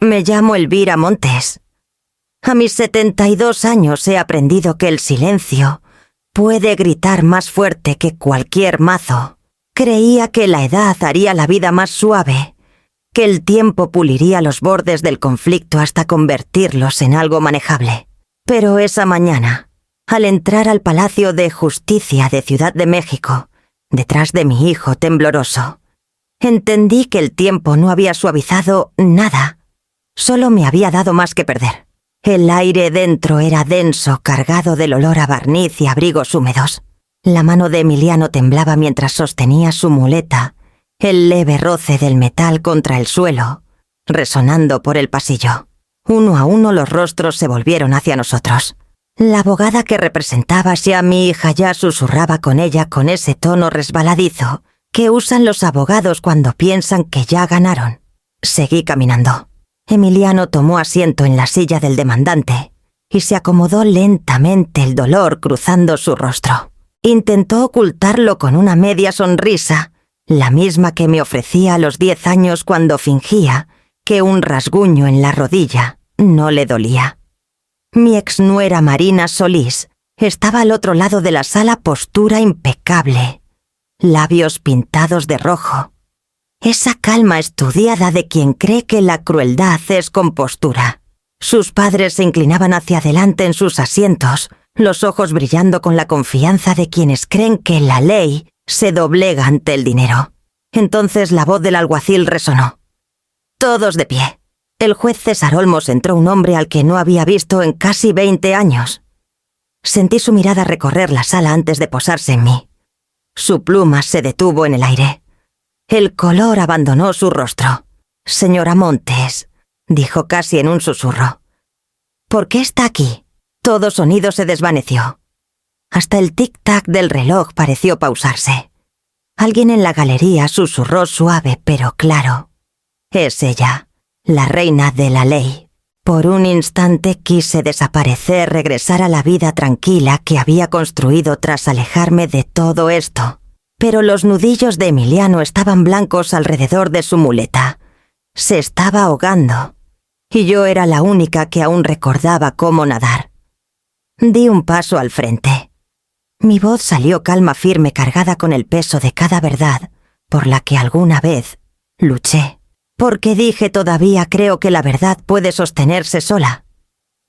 Me llamo Elvira Montes. A mis 72 años he aprendido que el silencio puede gritar más fuerte que cualquier mazo. Creía que la edad haría la vida más suave, que el tiempo puliría los bordes del conflicto hasta convertirlos en algo manejable. Pero esa mañana, al entrar al Palacio de Justicia de Ciudad de México, detrás de mi hijo tembloroso, entendí que el tiempo no había suavizado nada, solo me había dado más que perder. El aire dentro era denso, cargado del olor a barniz y abrigos húmedos. La mano de Emiliano temblaba mientras sostenía su muleta, el leve roce del metal contra el suelo, resonando por el pasillo. Uno a uno los rostros se volvieron hacia nosotros. La abogada que representaba a mi hija ya susurraba con ella con ese tono resbaladizo que usan los abogados cuando piensan que ya ganaron. Seguí caminando. Emiliano tomó asiento en la silla del demandante y se acomodó lentamente el dolor cruzando su rostro. Intentó ocultarlo con una media sonrisa, la misma que me ofrecía a los 10 años cuando fingía que un rasguño en la rodilla no le dolía. Mi exnuera Marina Solís estaba al otro lado de la sala, postura impecable, labios pintados de rojo. Esa calma estudiada de quien cree que la crueldad es compostura. Sus padres se inclinaban hacia adelante en sus asientos, los ojos brillando con la confianza de quienes creen que la ley se doblega ante el dinero. Entonces la voz del alguacil resonó. Todos de pie. El juez César Olmos entró, un hombre al que no había visto en casi 20 años. Sentí su mirada recorrer la sala antes de posarse en mí. Su pluma se detuvo en el aire. El color abandonó su rostro. Señora Montes, dijo casi en un susurro. ¿Por qué está aquí? Todo sonido se desvaneció. Hasta el tic-tac del reloj pareció pausarse. Alguien en la galería susurró suave pero claro. Es ella, la reina de la ley. Por un instante quise desaparecer, regresar a la vida tranquila que había construido tras alejarme de todo esto. Pero los nudillos de Emiliano estaban blancos alrededor de su muleta. Se estaba ahogando. Y yo era la única que aún recordaba cómo nadar. Di un paso al frente. Mi voz salió calma, firme, cargada con el peso de cada verdad por la que alguna vez luché. Porque dije, todavía creo que la verdad puede sostenerse sola.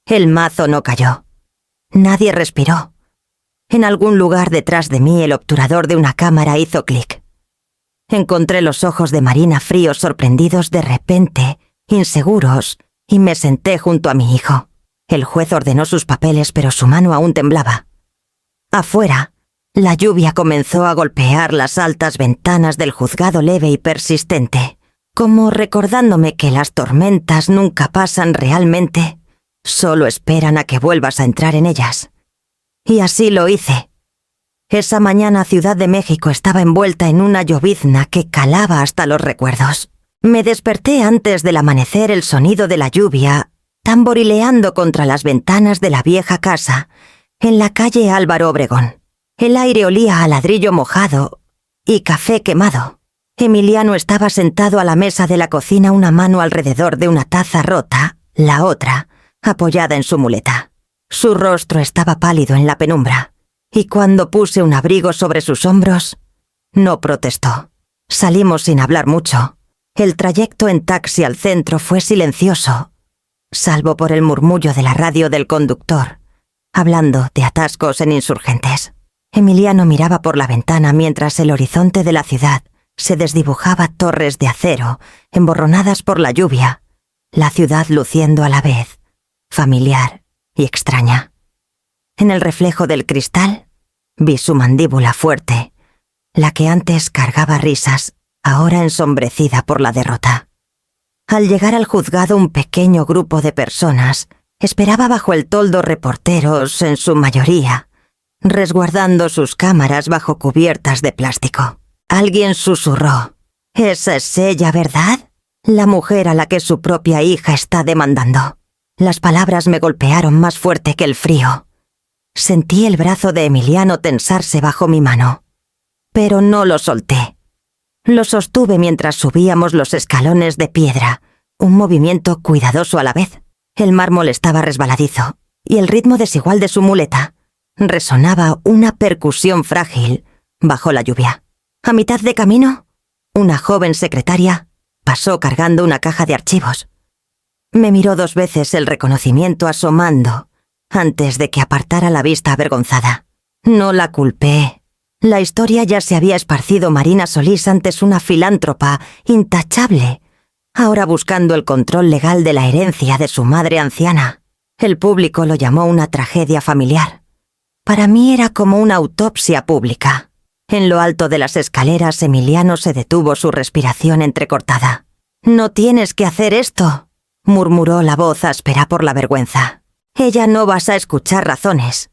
El mazo no cayó. Nadie respiró. En algún lugar detrás de mí el obturador de una cámara hizo clic. Encontré los ojos de Marina fríos, sorprendidos de repente, inseguros, y me senté junto a mi hijo. El juez ordenó sus papeles, pero su mano aún temblaba. Afuera, la lluvia comenzó a golpear las altas ventanas del juzgado, leve y persistente, como recordándome que las tormentas nunca pasan realmente, solo esperan a que vuelvas a entrar en ellas. Y así lo hice. Esa mañana Ciudad de México estaba envuelta en una llovizna que calaba hasta los recuerdos. Me desperté antes del amanecer, el sonido de la lluvia tamborileando contra las ventanas de la vieja casa, en la calle Álvaro Obregón. El aire olía a ladrillo mojado y café quemado. Emiliano estaba sentado a la mesa de la cocina, una mano alrededor de una taza rota, la otra apoyada en su muleta. Su rostro estaba pálido en la penumbra, y cuando puse un abrigo sobre sus hombros, no protestó. Salimos sin hablar mucho. El trayecto en taxi al centro fue silencioso, salvo por el murmullo de la radio del conductor, hablando de atascos en Insurgentes. Emiliano miraba por la ventana mientras el horizonte de la ciudad se desdibujaba, torres de acero, emborronadas por la lluvia, la ciudad luciendo a la vez, familiar y extraña. En el reflejo del cristal, vi su mandíbula fuerte, la que antes cargaba risas, ahora ensombrecida por la derrota. Al llegar al juzgado, un pequeño grupo de personas esperaba bajo el toldo, reporteros en su mayoría, resguardando sus cámaras bajo cubiertas de plástico. Alguien susurró: «¿Esa es ella, verdad? La mujer a la que su propia hija está demandando». Las palabras me golpearon más fuerte que el frío. Sentí el brazo de Emiliano tensarse bajo mi mano, pero no lo solté. Lo sostuve mientras subíamos los escalones de piedra, un movimiento cuidadoso a la vez. El mármol estaba resbaladizo, y el ritmo desigual de su muleta resonaba una percusión frágil bajo la lluvia. A mitad de camino, una joven secretaria pasó cargando una caja de archivos. Me miró 2 veces el reconocimiento asomando antes de que apartara la vista avergonzada. No la culpé. La historia ya se había esparcido Marina Solís antes una filántropa intachable, ahora buscando el control legal de la herencia de su madre anciana. El público lo llamó una tragedia familiar. Para mí era como una autopsia pública. En lo alto de las escaleras, Emiliano se detuvo, su respiración entrecortada. «No tienes que hacer esto», murmuró la voz áspera por la vergüenza. «Ella no vas a escuchar razones.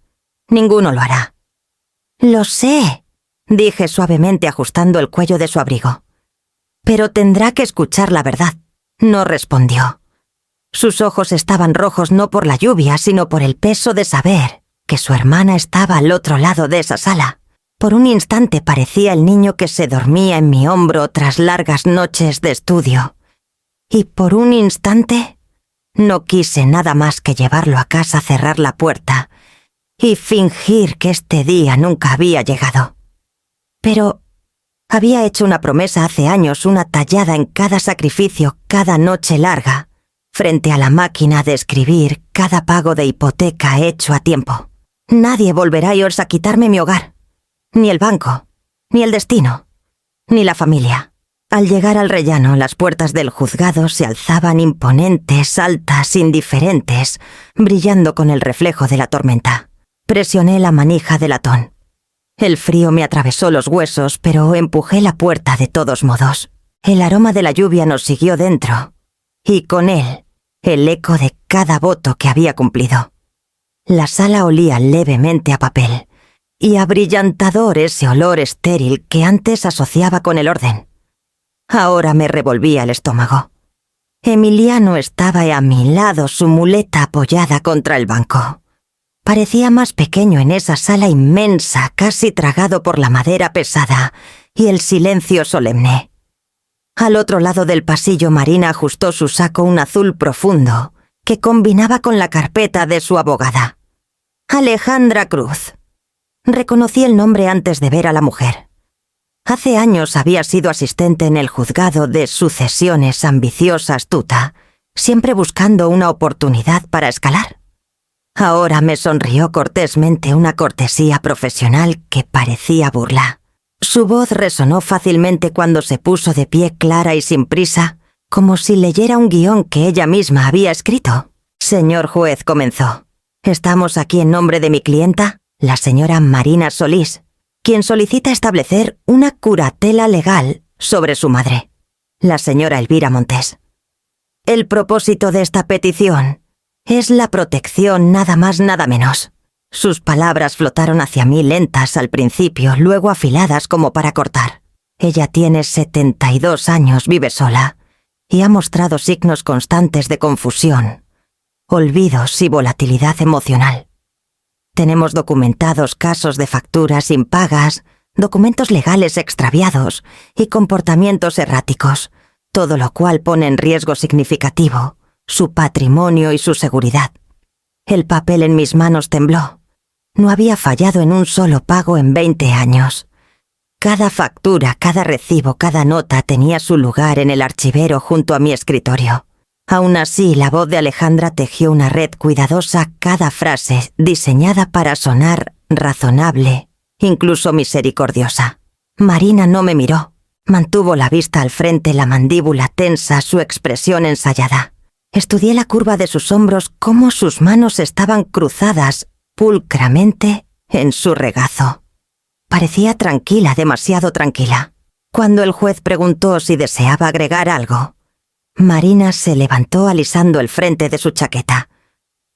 Ninguno lo hará». «Lo sé», dije suavemente ajustando el cuello de su abrigo. «Pero tendrá que escuchar la verdad». No respondió. Sus ojos estaban rojos no por la lluvia, sino por el peso de saber que su hermana estaba al otro lado de esa sala. Por un instante parecía el niño que se dormía en mi hombro tras largas noches de estudio. Y por un instante no quise nada más que llevarlo a casa, cerrar la puerta y fingir que este día nunca había llegado. Pero había hecho una promesa hace años, una tallada en cada sacrificio, cada noche larga, frente a la máquina de escribir, cada pago de hipoteca hecho a tiempo. Nadie volverá a quitarme mi hogar. Ni el banco, ni el destino, ni la familia. Al llegar al rellano, las puertas del juzgado se alzaban imponentes, altas, indiferentes, brillando con el reflejo de la tormenta. Presioné la manija de latón. El frío me atravesó los huesos, pero empujé la puerta de todos modos. El aroma de la lluvia nos siguió dentro, y con él, el eco de cada voto que había cumplido. La sala olía levemente a papel, y abrillantador ese olor estéril que antes asociaba con el orden. Ahora me revolvía el estómago. Emiliano estaba a mi lado, su muleta apoyada contra el banco. Parecía más pequeño en esa sala inmensa, casi tragado por la madera pesada y el silencio solemne. Al otro lado del pasillo, Marina ajustó su saco, un azul profundo, que combinaba con la carpeta de su abogada. Alejandra Cruz. Reconocí el nombre antes de ver a la mujer. Hace años había sido asistente en el juzgado de sucesiones, ambiciosa, astuta, siempre buscando una oportunidad para escalar. Ahora me sonrió cortésmente, una cortesía profesional que parecía burla. Su voz resonó fácilmente cuando se puso de pie, clara y sin prisa, como si leyera un guión que ella misma había escrito. «Señor juez», comenzó, «estamos aquí en nombre de mi clienta, la señora Marina Solís, quien solicita establecer una curatela legal sobre su madre, la señora Elvira Montes. El propósito de esta petición es la protección, nada más, nada menos». Sus palabras flotaron hacia mí lentas al principio, luego afiladas como para cortar. Ella tiene 72 años, vive sola, y ha mostrado signos constantes de confusión, olvidos y volatilidad emocional. Tenemos documentados casos de facturas impagas, documentos legales extraviados y comportamientos erráticos, todo lo cual pone en riesgo significativo su patrimonio y su seguridad. El papel en mis manos tembló. No había fallado en un solo pago en 20 años. Cada factura, cada recibo, cada nota tenía su lugar en el archivero junto a mi escritorio. Aún así, la voz de Alejandra tejió una red cuidadosa, cada frase diseñada para sonar razonable, incluso misericordiosa. Marina no me miró. Mantuvo la vista al frente, la mandíbula tensa, su expresión ensayada. Estudié la curva de sus hombros, cómo sus manos estaban cruzadas pulcramente en su regazo. Parecía tranquila, demasiado tranquila. Cuando el juez preguntó si deseaba agregar algo, Marina se levantó alisando el frente de su chaqueta.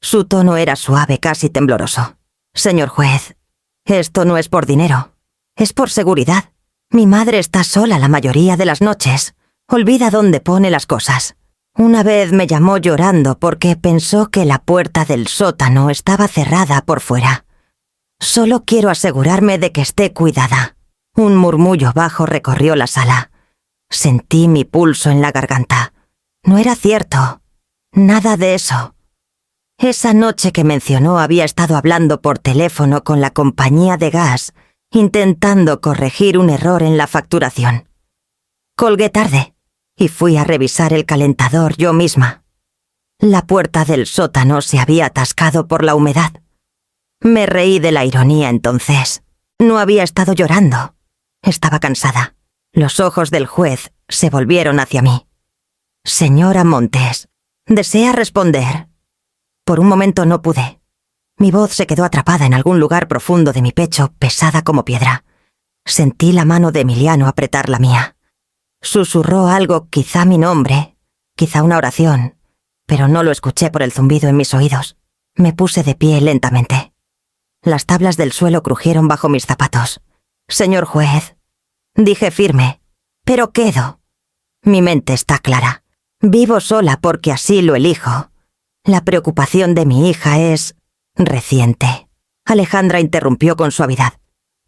Su tono era suave, casi tembloroso. «Señor juez, esto no es por dinero. Es por seguridad. Mi madre está sola la mayoría de las noches. Olvida dónde pone las cosas. Una vez me llamó llorando porque pensó que la puerta del sótano estaba cerrada por fuera. Solo quiero asegurarme de que esté cuidada». Un murmullo bajo recorrió la sala. Sentí mi pulso en la garganta. No era cierto. Nada de eso. Esa noche que mencionó había estado hablando por teléfono con la compañía de gas, intentando corregir un error en la facturación. Colgué tarde y fui a revisar el calentador yo misma. La puerta del sótano se había atascado por la humedad. Me reí de la ironía entonces. No había estado llorando. Estaba cansada. Los ojos del juez se volvieron hacia mí. Señora Montes, ¿desea responder? Por un momento no pude. Mi voz se quedó atrapada en algún lugar profundo de mi pecho, pesada como piedra. Sentí la mano de Emiliano apretar la mía. Susurró algo, quizá mi nombre, quizá una oración, pero no lo escuché por el zumbido en mis oídos. Me puse de pie lentamente. Las tablas del suelo crujieron bajo mis zapatos. Señor juez, dije firme, pero quedo. Mi mente está clara. Vivo sola porque así lo elijo. La preocupación de mi hija es reciente. Alejandra interrumpió con suavidad.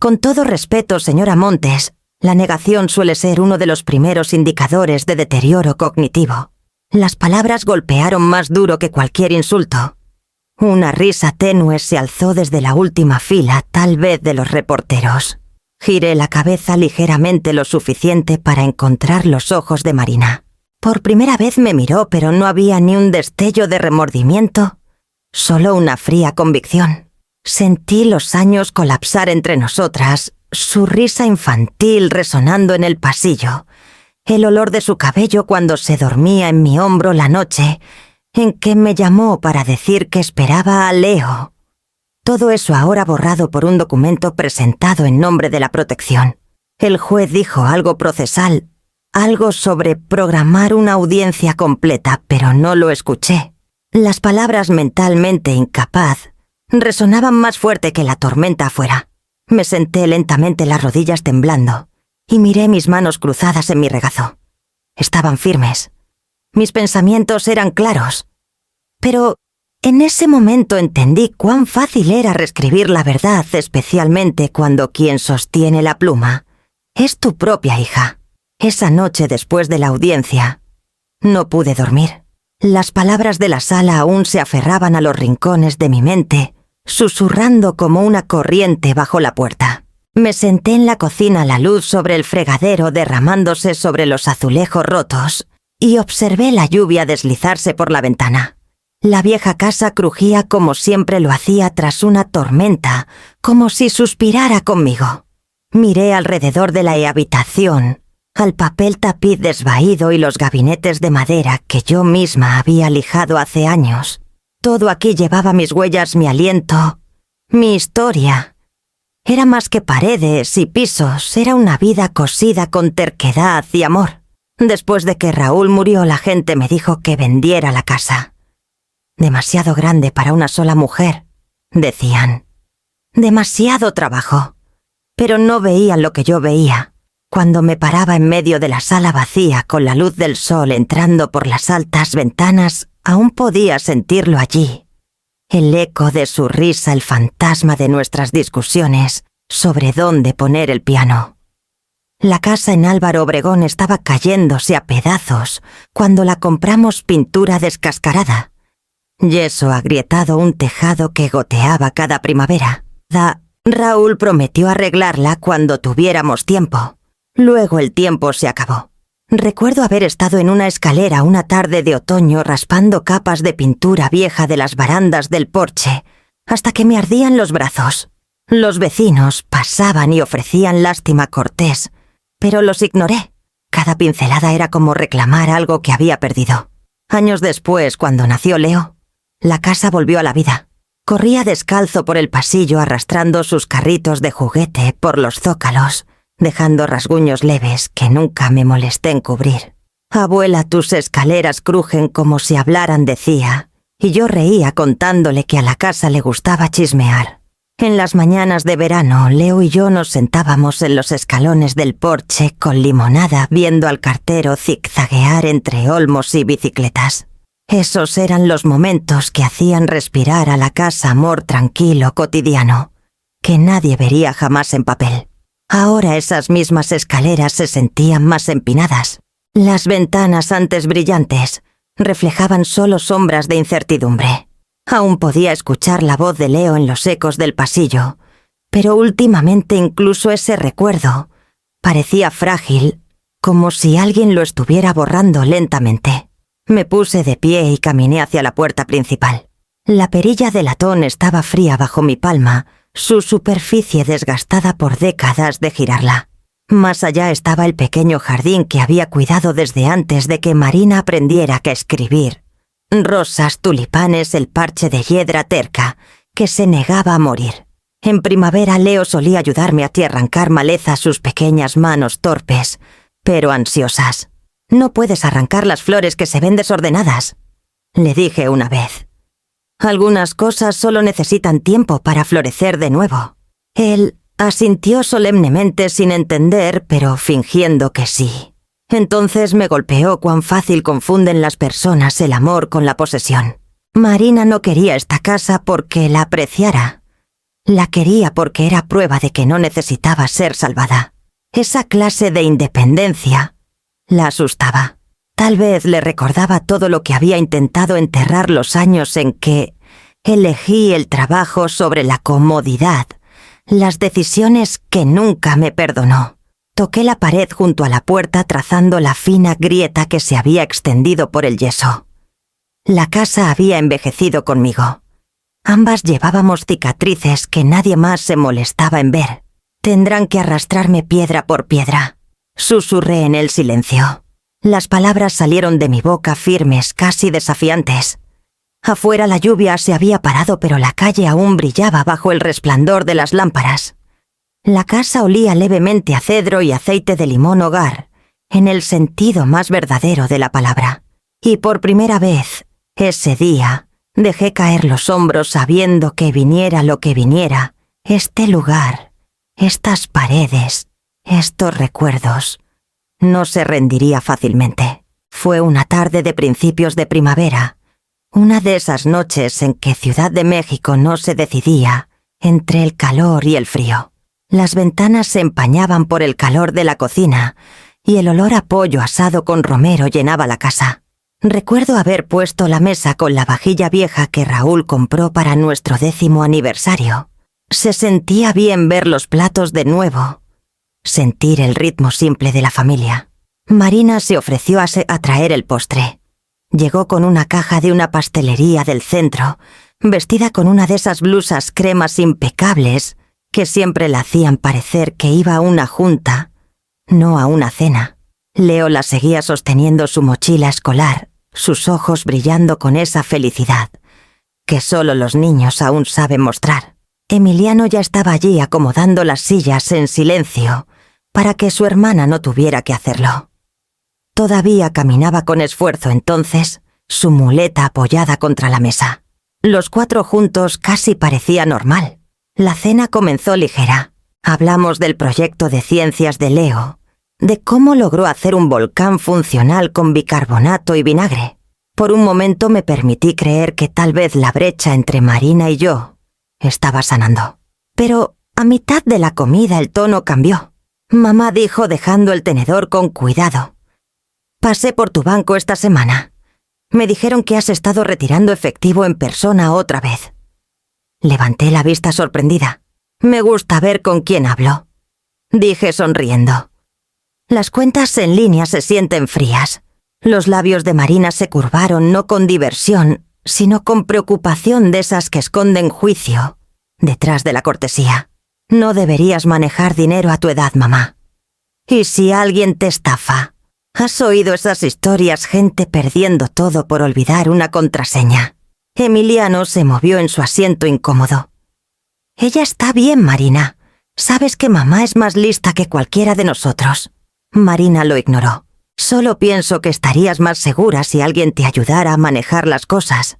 Con todo respeto, señora Montes, la negación suele ser uno de los primeros indicadores de deterioro cognitivo. Las palabras golpearon más duro que cualquier insulto. Una risa tenue se alzó desde la última fila, tal vez de los reporteros. Giré la cabeza ligeramente lo suficiente para encontrar los ojos de Marina. Por primera vez me miró, pero no había ni un destello de remordimiento, solo una fría convicción. Sentí los años colapsar entre nosotras, su risa infantil resonando en el pasillo, el olor de su cabello cuando se dormía en mi hombro la noche en que me llamó para decir que esperaba a Leo. Todo eso ahora borrado por un documento presentado en nombre de la protección. El juez dijo algo procesal, algo sobre programar una audiencia completa, pero no lo escuché. Las palabras mentalmente incapaz resonaban más fuerte que la tormenta afuera. Me senté lentamente, las rodillas temblando, y miré mis manos cruzadas en mi regazo. Estaban firmes. Mis pensamientos eran claros. Pero en ese momento entendí cuán fácil era reescribir la verdad, especialmente cuando quien sostiene la pluma es tu propia hija. Esa noche después de la audiencia, no pude dormir. Las palabras de la sala aún se aferraban a los rincones de mi mente, susurrando como una corriente bajo la puerta. Me senté en la cocina, la luz sobre el fregadero derramándose sobre los azulejos rotos, y observé la lluvia deslizarse por la ventana. La vieja casa crujía como siempre lo hacía tras una tormenta, como si suspirara conmigo. Miré alrededor de la habitación, al papel tapiz desvaído y los gabinetes de madera que yo misma había lijado hace años. Todo aquí llevaba mis huellas, mi aliento, mi historia. Era más que paredes y pisos, era una vida cosida con terquedad y amor. Después de que Raúl murió, la gente me dijo que vendiera la casa. Demasiado grande para una sola mujer, decían. Demasiado trabajo. Pero no veían lo que yo veía. Cuando me paraba en medio de la sala vacía con la luz del sol entrando por las altas ventanas, aún podía sentirlo allí. El eco de su risa, el fantasma de nuestras discusiones sobre dónde poner el piano. La casa en Álvaro Obregón estaba cayéndose a pedazos cuando la compramos, pintura descascarada. Yeso agrietado, un tejado que goteaba cada primavera. Raúl prometió arreglarla cuando tuviéramos tiempo. Luego el tiempo se acabó. Recuerdo haber estado en una escalera una tarde de otoño raspando capas de pintura vieja de las barandas del porche, hasta que me ardían los brazos. Los vecinos pasaban y ofrecían lástima cortés, pero los ignoré. Cada pincelada era como reclamar algo que había perdido. Años después, cuando nació Leo, la casa volvió a la vida. Corría descalzo por el pasillo arrastrando sus carritos de juguete por los zócalos, dejando rasguños leves que nunca me molesté en cubrir. Abuela, tus escaleras crujen como si hablaran, decía, y yo reía contándole que a la casa le gustaba chismear. En las mañanas de verano, Leo y yo nos sentábamos en los escalones del porche con limonada viendo al cartero zigzaguear entre olmos y bicicletas. Esos eran los momentos que hacían respirar a la casa amor tranquilo cotidiano, que nadie vería jamás en papel. Ahora esas mismas escaleras se sentían más empinadas. Las ventanas, antes brillantes, reflejaban solo sombras de incertidumbre. Aún podía escuchar la voz de Leo en los ecos del pasillo, pero últimamente incluso ese recuerdo parecía frágil, como si alguien lo estuviera borrando lentamente. Me puse de pie y caminé hacia la puerta principal. La perilla de latón estaba fría bajo mi palma, su superficie desgastada por décadas de girarla. Más allá estaba el pequeño jardín que había cuidado desde antes de que Marina aprendiera a escribir. Rosas, tulipanes, el parche de hiedra terca, que se negaba a morir. En primavera Leo solía ayudarme a arrancar maleza a sus pequeñas manos torpes, pero ansiosas. «No puedes arrancar las flores que se ven desordenadas», le dije una vez. «Algunas cosas solo necesitan tiempo para florecer de nuevo». Él asintió solemnemente sin entender, pero fingiendo que sí. Entonces me golpeó cuán fácil confunden las personas el amor con la posesión. Marina no quería esta casa porque la apreciara. La quería porque era prueba de que no necesitaba ser salvada. Esa clase de independencia la asustaba. Tal vez le recordaba todo lo que había intentado enterrar los años en que elegí el trabajo sobre la comodidad, las decisiones que nunca me perdonó. Toqué la pared junto a la puerta trazando la fina grieta que se había extendido por el yeso. La casa había envejecido conmigo. Ambas llevábamos cicatrices que nadie más se molestaba en ver. «Tendrán que arrastrarme piedra por piedra», susurré en el silencio. Las palabras salieron de mi boca firmes, casi desafiantes. Afuera la lluvia se había parado, pero la calle aún brillaba bajo el resplandor de las lámparas. La casa olía levemente a cedro y aceite de limón hogar, en el sentido más verdadero de la palabra. Y por primera vez, ese día, dejé caer los hombros sabiendo que viniera lo que viniera, este lugar, estas paredes, estos recuerdos, no se rendiría fácilmente. Fue una tarde de principios de primavera, una de esas noches en que Ciudad de México no se decidía entre el calor y el frío. Las ventanas se empañaban por el calor de la cocina y el olor a pollo asado con romero llenaba la casa. Recuerdo haber puesto la mesa con la vajilla vieja que Raúl compró para nuestro 10º aniversario. Se sentía bien ver los platos de nuevo, sentir el ritmo simple de la familia. Marina se ofreció a traer el postre. Llegó con una caja de una pastelería del centro, vestida con una de esas blusas cremas impecables que siempre la hacían parecer que iba a una junta, no a una cena. Leo la seguía sosteniendo su mochila escolar, sus ojos brillando con esa felicidad que solo los niños aún saben mostrar. Emiliano ya estaba allí acomodando las sillas en silencio para que su hermana no tuviera que hacerlo. Todavía caminaba con esfuerzo entonces, su muleta apoyada contra la mesa. Los 4 juntos casi parecía normal. La cena comenzó ligera. Hablamos del proyecto de ciencias de Leo, de cómo logró hacer un volcán funcional con bicarbonato y vinagre. Por un momento me permití creer que tal vez la brecha entre Marina y yo estaba sanando. Pero a mitad de la comida el tono cambió. Mamá dijo dejando el tenedor con cuidado: «Pasé por tu banco esta semana. Me dijeron que has estado retirando efectivo en persona otra vez». Levanté la vista sorprendida. «Me gusta ver con quién hablo», dije sonriendo. Las cuentas en línea se sienten frías. Los labios de Marina se curvaron no con diversión, sino con preocupación de esas que esconden juicio detrás de la cortesía. «No deberías manejar dinero a tu edad, mamá. ¿Y si alguien te estafa? ¿Has oído esas historias, gente perdiendo todo por olvidar una contraseña?» Emiliano se movió en su asiento incómodo. «Ella está bien, Marina. Sabes que mamá es más lista que cualquiera de nosotros». Marina lo ignoró. «Solo pienso que estarías más segura si alguien te ayudara a manejar las cosas.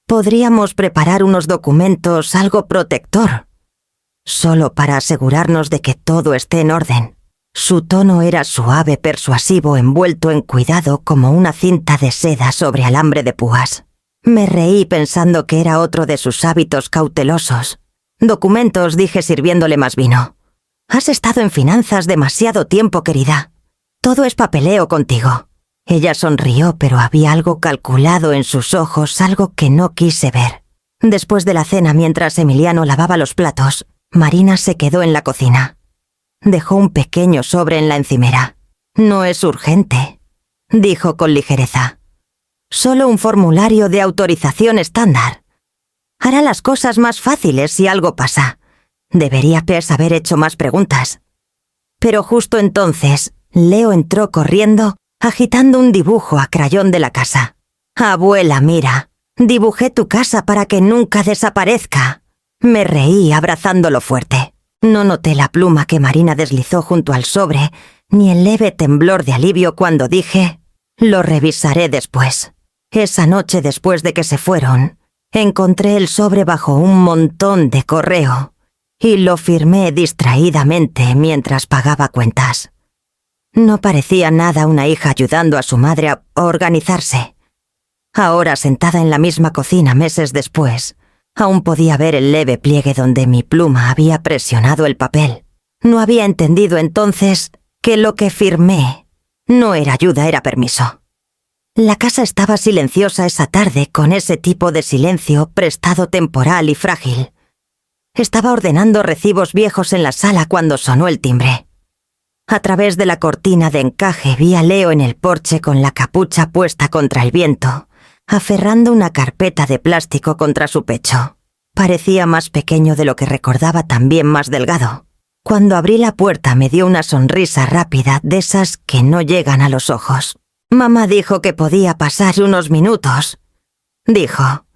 Podríamos preparar unos documentos, algo protector, solo para asegurarnos de que todo esté en orden». Su tono era suave, persuasivo, envuelto en cuidado como una cinta de seda sobre alambre de púas. Me reí pensando que era otro de sus hábitos cautelosos. «Documentos», dije sirviéndole más vino. «Has estado en finanzas demasiado tiempo, querida. Todo es papeleo contigo». Ella sonrió, pero había algo calculado en sus ojos, algo que no quise ver. Después de la cena, mientras Emiliano lavaba los platos, Marina se quedó en la cocina. Dejó un pequeño sobre en la encimera. «No es urgente», dijo con ligereza. «Solo un formulario de autorización estándar. Hará las cosas más fáciles si algo pasa. Debería haber hecho más preguntas». Pero justo entonces, Leo entró corriendo, agitando un dibujo a crayón de la casa. «Abuela, mira, dibujé tu casa para que nunca desaparezca». Me reí abrazándolo fuerte. No noté la pluma que Marina deslizó junto al sobre, ni el leve temblor de alivio cuando dije: «Lo revisaré después». Esa noche, después de que se fueron, encontré el sobre bajo un montón de correo y lo firmé distraídamente mientras pagaba cuentas. No parecía nada una hija ayudando a su madre a organizarse. Ahora, sentada en la misma cocina meses después, aún podía ver el leve pliegue donde mi pluma había presionado el papel. No había entendido entonces que lo que firmé no era ayuda, era permiso. La casa estaba silenciosa esa tarde, con ese tipo de silencio prestado temporal y frágil. Estaba ordenando recibos viejos en la sala cuando sonó el timbre. A través de la cortina de encaje vi a Leo en el porche con la capucha puesta contra el viento, aferrando una carpeta de plástico contra su pecho. Parecía más pequeño de lo que recordaba, también más delgado. Cuando abrí la puerta me dio una sonrisa rápida, de esas que no llegan a los ojos. «Mamá dijo que podía pasar unos minutos», dijo.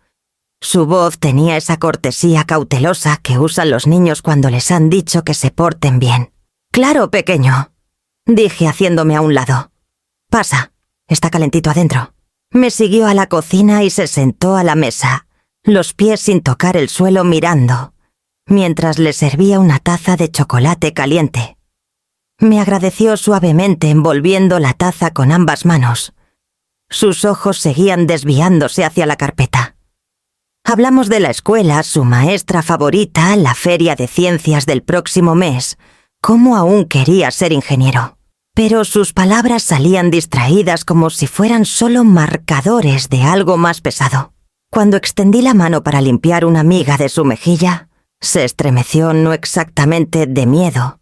Su voz tenía esa cortesía cautelosa que usan los niños cuando les han dicho que se porten bien. «Claro, pequeño», dije haciéndome a un lado. «Pasa, está calentito adentro». Me siguió a la cocina y se sentó a la mesa, los pies sin tocar el suelo, mirando, mientras le servía una taza de chocolate caliente. Me agradeció suavemente envolviendo la taza con ambas manos. Sus ojos seguían desviándose hacia la carpeta. Hablamos de la escuela, su maestra favorita, la feria de ciencias del próximo mes, cómo aún quería ser ingeniero. Pero sus palabras salían distraídas como si fueran solo marcadores de algo más pesado. Cuando extendí la mano para limpiar una miga de su mejilla, se estremeció, no exactamente de miedo,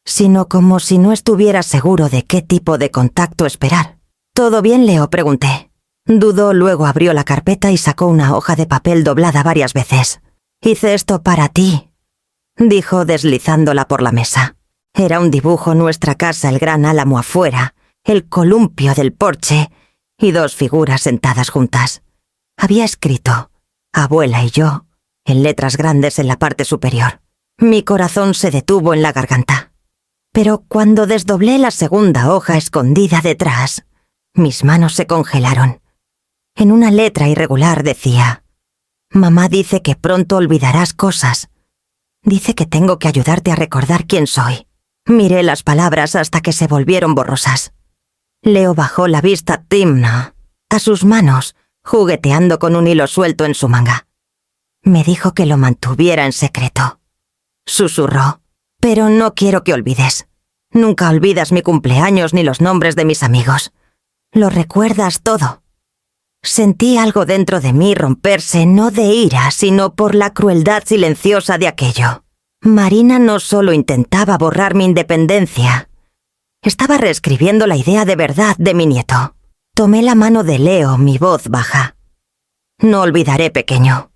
sino como si no estuviera seguro de qué tipo de contacto esperar. «¿Todo bien, Leo?», pregunté. Dudó, luego abrió la carpeta y sacó una hoja de papel doblada varias veces. «Hice esto para ti», dijo deslizándola por la mesa. Era un dibujo: nuestra casa, el gran álamo afuera, el columpio del porche y dos figuras sentadas juntas. Había escrito «Abuela y yo» en letras grandes en la parte superior. Mi corazón se detuvo en la garganta. Pero cuando desdoblé la segunda hoja escondida detrás, mis manos se congelaron. En una letra irregular decía: «Mamá dice que pronto olvidarás cosas. Dice que tengo que ayudarte a recordar quién soy». Miré las palabras hasta que se volvieron borrosas. Leo bajó la vista timna a sus manos, jugueteando con un hilo suelto en su manga. Me dijo que lo mantuviera en secreto. Susurró: «Pero no quiero que olvides. Nunca olvidas mi cumpleaños ni los nombres de mis amigos. Lo recuerdas todo». Sentí algo dentro de mí romperse, no de ira, sino por la crueldad silenciosa de aquello. Marina no solo intentaba borrar mi independencia, estaba reescribiendo la idea de verdad de mi nieto. Tomé la mano de Leo, mi voz baja. «No olvidaré, pequeño.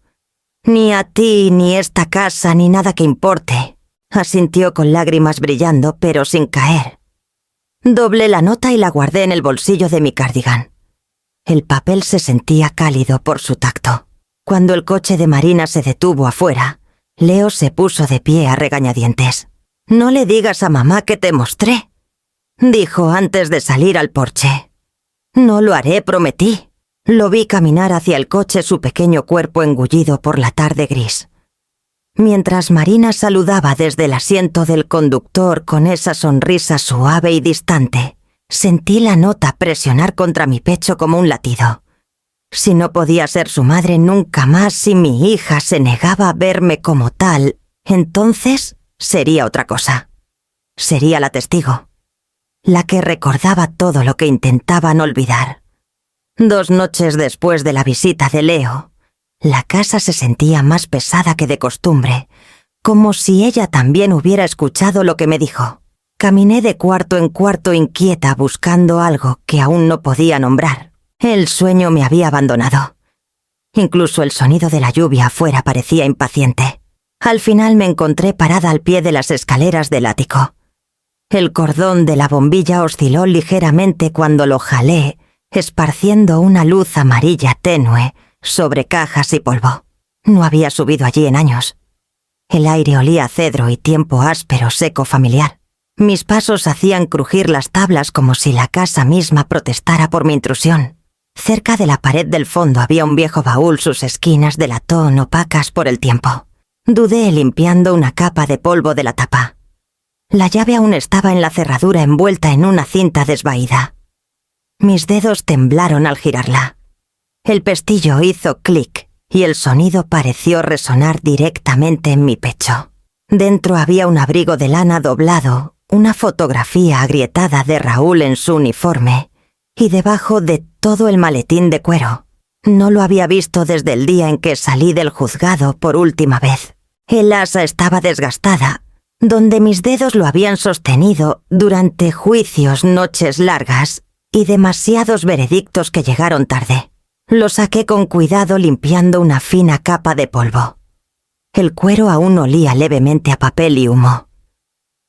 Ni a ti, ni esta casa, ni nada que importe», asintió con lágrimas brillando, pero sin caer. Doblé la nota y la guardé en el bolsillo de mi cardigan. El papel se sentía cálido por su tacto. Cuando el coche de Marina se detuvo afuera, Leo se puso de pie a regañadientes. «No le digas a mamá que te mostré», dijo antes de salir al porche. «No lo haré, prometí». Lo vi caminar hacia el coche, su pequeño cuerpo engullido por la tarde gris. Mientras Marina saludaba desde el asiento del conductor con esa sonrisa suave y distante, sentí la nota presionar contra mi pecho como un latido. Si no podía ser su madre nunca más, si mi hija se negaba a verme como tal, entonces sería otra cosa. Sería la testigo. la que recordaba todo lo que intentaban olvidar. 2 noches después de la visita de Leo, la casa se sentía más pesada que de costumbre, como si ella también hubiera escuchado lo que me dijo. Caminé de cuarto en cuarto inquieta buscando algo que aún no podía nombrar. El sueño me había abandonado. Incluso el sonido de la lluvia afuera parecía impaciente. Al final me encontré parada al pie de las escaleras del ático. El cordón de la bombilla osciló ligeramente cuando lo jalé, esparciendo una luz amarilla tenue sobre cajas y polvo. No había subido allí en años. El aire olía a cedro y tiempo áspero, seco, familiar. Mis pasos hacían crujir las tablas como si la casa misma protestara por mi intrusión. Cerca de la pared del fondo había un viejo baúl, sus esquinas de latón opacas por el tiempo. Dudé limpiando una capa de polvo de la tapa. La llave aún estaba en la cerradura envuelta en una cinta desvaída. Mis dedos temblaron al girarla. El pestillo hizo clic y el sonido pareció resonar directamente en mi pecho. Dentro había un abrigo de lana doblado, una fotografía agrietada de Raúl en su uniforme y debajo de todo el maletín de cuero. No lo había visto desde el día en que salí del juzgado por última vez. El asa estaba desgastada, donde mis dedos lo habían sostenido durante juicios, noches largas y demasiados veredictos que llegaron tarde. Lo saqué con cuidado limpiando una fina capa de polvo. El cuero aún olía levemente a papel y humo.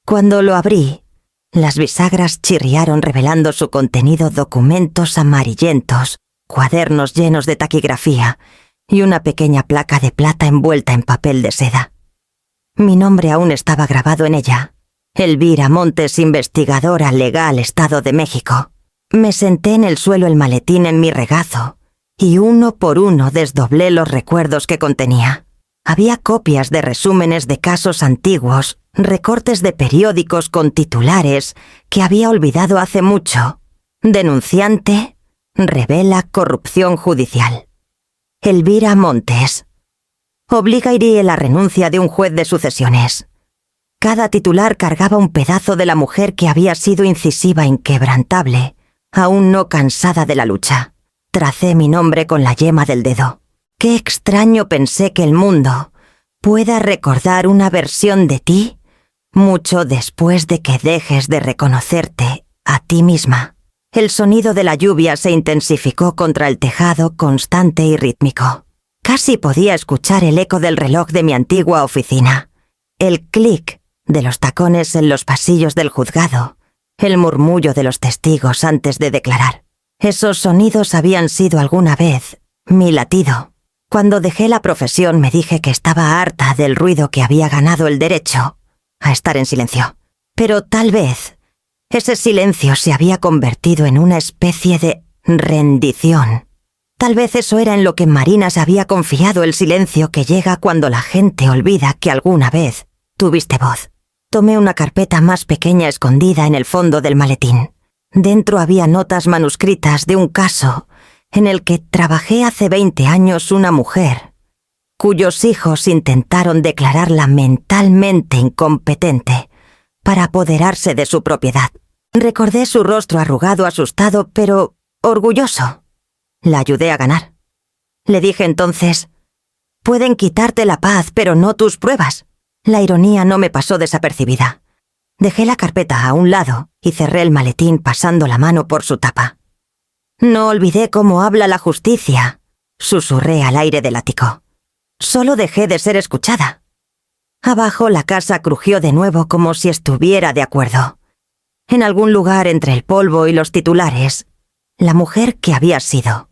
Cuando lo abrí, las bisagras chirriaron revelando su contenido: documentos amarillentos, cuadernos llenos de taquigrafía y una pequeña placa de plata envuelta en papel de seda. Mi nombre aún estaba grabado en ella: Elvira Montes, investigadora legal, Estado de México. Me senté en el suelo, el maletín en mi regazo, y uno por uno desdoblé los recuerdos que contenía. Había copias de resúmenes de casos antiguos, recortes de periódicos con titulares que había olvidado hace mucho. Denunciante revela corrupción judicial. Elvira Montes. Obliga a la renuncia de un juez de sucesiones. Cada titular cargaba un pedazo de la mujer que había sido incisiva, inquebrantable, aún no cansada de la lucha. Tracé mi nombre con la yema del dedo. Qué extraño, pensé, que el mundo pueda recordar una versión de ti mucho después de que dejes de reconocerte a ti misma. El sonido de la lluvia se intensificó contra el tejado, constante y rítmico. Casi podía escuchar el eco del reloj de mi antigua oficina, el clic de los tacones en los pasillos del juzgado, el murmullo de los testigos antes de declarar. Esos sonidos habían sido alguna vez mi latido. Cuando dejé la profesión me dije que estaba harta del ruido, que había ganado el derecho a estar en silencio. Pero tal vez ese silencio se había convertido en una especie de rendición. Tal vez eso era en lo que Marina se había confiado: el silencio que llega cuando la gente olvida que alguna vez tuviste voz. Tomé una carpeta más pequeña escondida en el fondo del maletín. Dentro había notas manuscritas de un caso en el que trabajé hace 20 años, una mujer cuyos hijos intentaron declararla mentalmente incompetente para apoderarse de su propiedad. Recordé su rostro arrugado, asustado, pero orgulloso. La ayudé a ganar. Le dije entonces: pueden quitarte la paz, pero no tus pruebas. La ironía no me pasó desapercibida. Dejé la carpeta a un lado y cerré el maletín pasando la mano por su tapa. No olvidé cómo habla la justicia, susurré al aire del ático. Solo dejé de ser escuchada. Abajo la casa crujió de nuevo como si estuviera de acuerdo. En algún lugar entre el polvo y los titulares, la mujer que había sido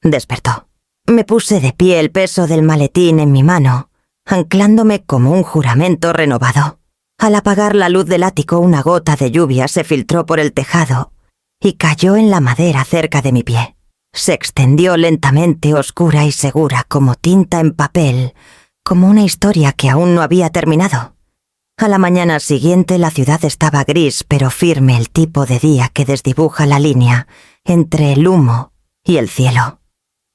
despertó. Me puse de pie, el peso del maletín en mi mano, anclándome como un juramento renovado. Al apagar la luz del ático, una gota de lluvia se filtró por el tejado y cayó en la madera cerca de mi pie. Se extendió lentamente, oscura y segura, como tinta en papel, como una historia que aún no había terminado. A la mañana siguiente la ciudad estaba gris pero firme, el tipo de día que desdibuja la línea entre el humo y el cielo.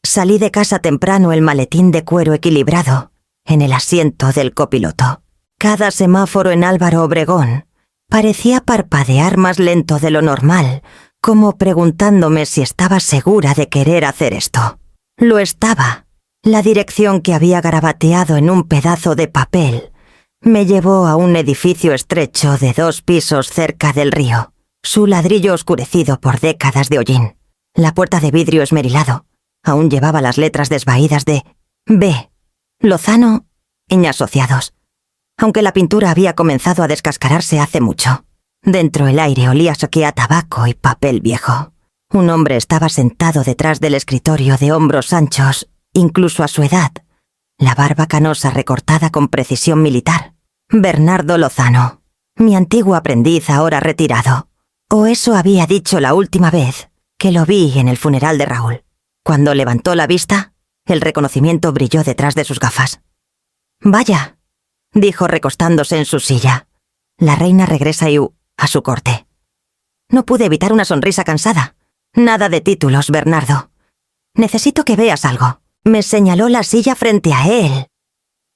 Salí de casa temprano, el maletín de cuero equilibrado en el asiento del copiloto. Cada semáforo en Álvaro Obregón Parecía parpadear más lento de lo normal, como preguntándome si estaba segura de querer hacer esto. Lo estaba. La dirección que había garabateado en un pedazo de papel me llevó a un edificio estrecho de 2 pisos cerca del río, su ladrillo oscurecido por décadas de hollín. La puerta de vidrio esmerilado aún llevaba las letras desvaídas de B. Lozano, ñ asociados, aunque la pintura había comenzado a descascararse hace mucho. Dentro el aire olía a tabaco y papel viejo. Un hombre estaba sentado detrás del escritorio de hombros anchos, incluso a su edad, la barba canosa recortada con precisión militar. Bernardo Lozano, mi antiguo aprendiz ahora retirado. O eso había dicho la última vez que lo vi en el funeral de Raúl. Cuando levantó la vista, el reconocimiento brilló detrás de sus gafas. «Vaya», dijo recostándose en su silla. La reina regresa a su corte. No pude evitar una sonrisa cansada. «Nada de títulos, Bernardo. Necesito que veas algo». Me señaló la silla frente a él.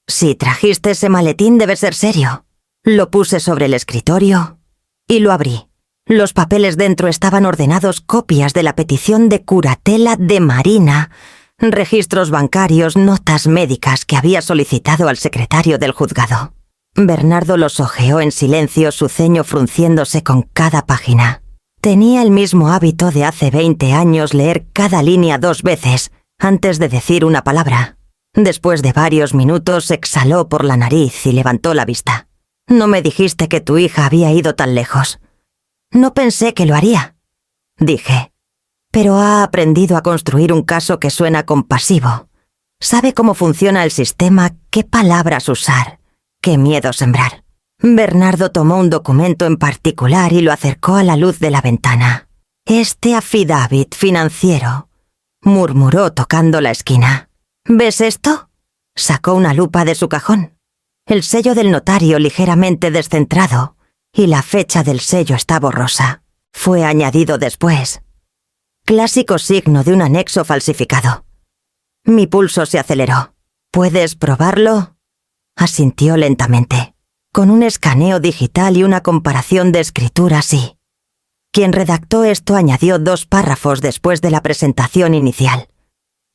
«Si trajiste ese maletín debe ser serio». Lo puse sobre el escritorio y lo abrí. Los papeles dentro estaban ordenados copias de la petición de curatela de Marina, registros bancarios, notas médicas que había solicitado al secretario del juzgado. Bernardo los hojeó en silencio, su ceño frunciéndose con cada página. Tenía el mismo hábito de hace 20 años leer cada línea 2 veces antes de decir una palabra. Después de varios minutos exhaló por la nariz y levantó la vista. «No me dijiste que tu hija había ido tan lejos». «No pensé que lo haría», dije. «Pero ha aprendido a construir un caso que suena compasivo. Sabe cómo funciona el sistema, qué palabras usar, qué miedo sembrar». Bernardo tomó un documento en particular y lo acercó a la luz de la ventana. «Este affidavit financiero», murmuró tocando la esquina. «¿Ves esto?». Sacó una lupa de su cajón. El sello del notario ligeramente descentrado y la fecha del sello está borrosa. Fue añadido después. Clásico signo de un anexo falsificado. Mi pulso se aceleró. «¿Puedes probarlo?». Asintió lentamente. Con un escaneo digital y una comparación de escritura, sí. Quien redactó esto añadió 2 párrafos después de la presentación inicial.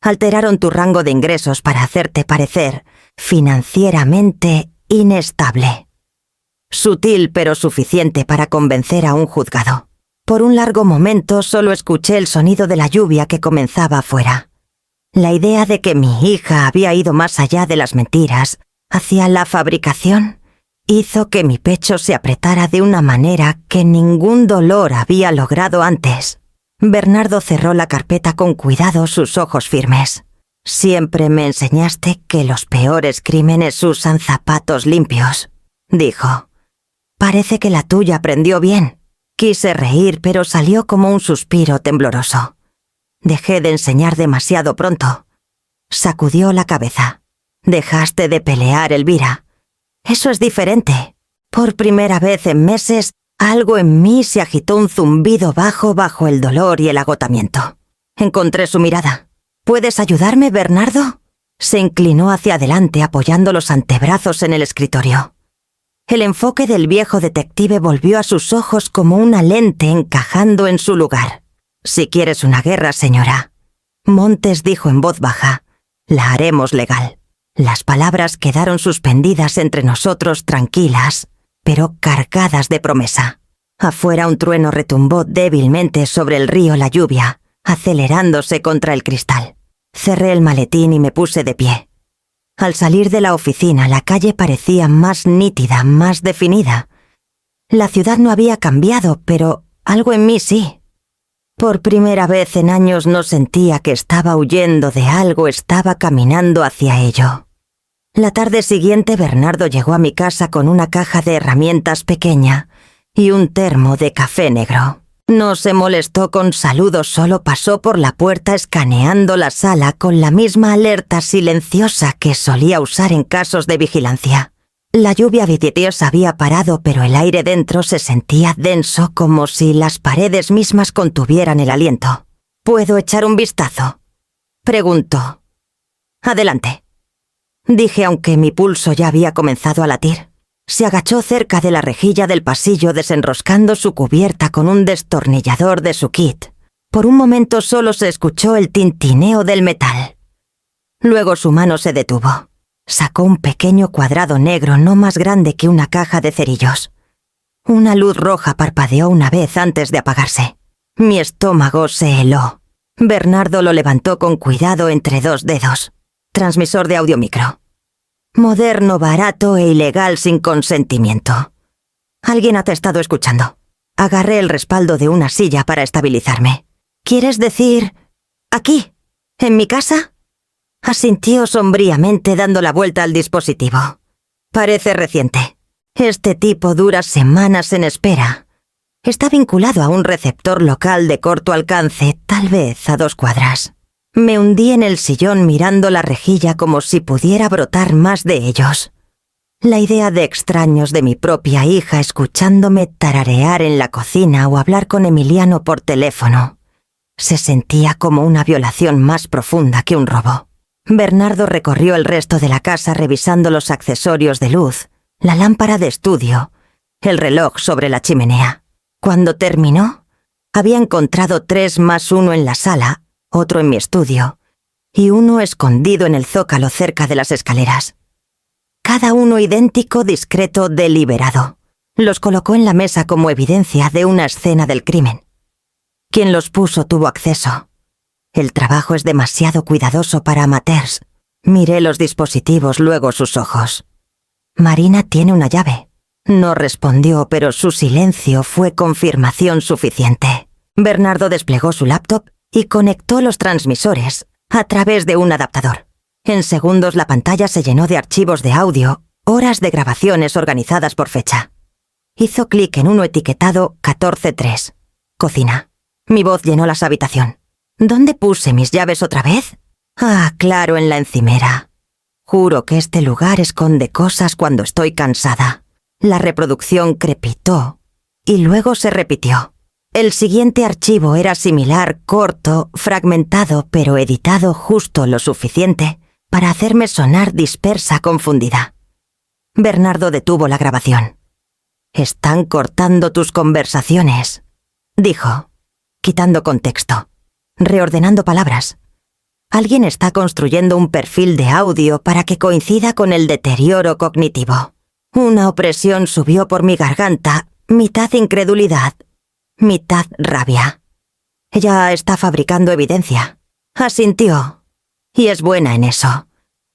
Alteraron tu rango de ingresos para hacerte parecer financieramente inestable. Sutil pero suficiente para convencer a un juzgado. Por un largo momento solo escuché el sonido de la lluvia que comenzaba afuera. La idea de que mi hija había ido más allá de las mentiras, hacia la fabricación, hizo que mi pecho se apretara de una manera que ningún dolor había logrado antes. Bernardo cerró la carpeta con cuidado, sus ojos firmes. «Siempre me enseñaste que los peores crímenes usan zapatos limpios», dijo. «Parece que la tuya aprendió bien». Quise reír, pero salió como un suspiro tembloroso. «Dejé de enseñar demasiado pronto». Sacudió la cabeza. «Dejaste de pelear, Elvira. Eso es diferente». Por primera vez en meses, algo en mí se agitó, un zumbido bajo el dolor y el agotamiento. Encontré su mirada. «¿Puedes ayudarme, Bernardo?». Se inclinó hacia adelante apoyando los antebrazos en el escritorio. El enfoque del viejo detective volvió a sus ojos como una lente encajando en su lugar. «Si quieres una guerra, señora», Montes dijo en voz baja, «la haremos legal». Las palabras quedaron suspendidas entre nosotros, tranquilas, pero cargadas de promesa. Afuera un trueno retumbó débilmente sobre el río, la lluvia, acelerándose contra el cristal. Cerré el maletín y me puse de pie. Al salir de la oficina, la calle parecía más nítida, más definida. La ciudad no había cambiado, pero algo en mí sí. Por primera vez en años no sentía que estaba huyendo de algo, estaba caminando hacia ello. La tarde siguiente Bernardo llegó a mi casa con una caja de herramientas pequeña y un termo de café negro. No se molestó con saludos, solo pasó por la puerta escaneando la sala con la misma alerta silenciosa que solía usar en casos de vigilancia. La lluvia vidriosa había parado, pero el aire dentro se sentía denso, como si las paredes mismas contuvieran el aliento. «¿Puedo echar un vistazo?», preguntó. «Adelante», dije, aunque mi pulso ya había comenzado a latir. Se agachó cerca de la rejilla del pasillo desenroscando su cubierta con un destornillador de su kit. Por un momento solo se escuchó el tintineo del metal. Luego su mano se detuvo. Sacó un pequeño cuadrado negro no más grande que una caja de cerillos. Una luz roja parpadeó una vez antes de apagarse. Mi estómago se heló. Bernardo lo levantó con cuidado entre 2 dedos. Transmisor de audiomicro. Moderno, barato e ilegal sin consentimiento. Alguien te ha estado escuchando. Agarré el respaldo de una silla para estabilizarme. ¿Quieres decir... aquí? ¿En mi casa? Asintió sombríamente dando la vuelta al dispositivo. Parece reciente. Este tipo dura semanas en espera. Está vinculado a un receptor local de corto alcance, tal vez a 2 cuadras. Me hundí en el sillón mirando la rejilla como si pudiera brotar más de ellos. La idea de extraños de mi propia hija escuchándome tararear en la cocina o hablar con Emiliano por teléfono se sentía como una violación más profunda que un robo. Bernardo recorrió el resto de la casa revisando los accesorios de luz, la lámpara de estudio, el reloj sobre la chimenea. Cuando terminó, había encontrado 3 más 1 en la sala, otro en mi estudio, y uno escondido en el zócalo cerca de las escaleras. Cada uno idéntico, discreto, deliberado. Los colocó en la mesa como evidencia de una escena del crimen. Quien los puso tuvo acceso. El trabajo es demasiado cuidadoso para amateurs. Miré los dispositivos, luego sus ojos. Marina tiene una llave. No respondió, pero su silencio fue confirmación suficiente. Bernardo desplegó su laptop y conectó los transmisores a través de un adaptador. En segundos la pantalla se llenó de archivos de audio, horas de grabaciones organizadas por fecha. Hizo clic en uno etiquetado 14.3. Cocina. Mi voz llenó la habitación. ¿Dónde puse mis llaves otra vez? Ah, claro, en la encimera. Juro que este lugar esconde cosas cuando estoy cansada. La reproducción crepitó y luego se repitió. El siguiente archivo era similar, corto, fragmentado, pero editado justo lo suficiente para hacerme sonar dispersa, confundida. Bernardo detuvo la grabación. «Están cortando tus conversaciones», dijo, quitando contexto, reordenando palabras. Alguien está construyendo un perfil de audio para que coincida con el deterioro cognitivo. Una opresión subió por mi garganta, mitad incredulidad, mitad rabia. Ella está fabricando evidencia. Asintió. Y es buena en eso.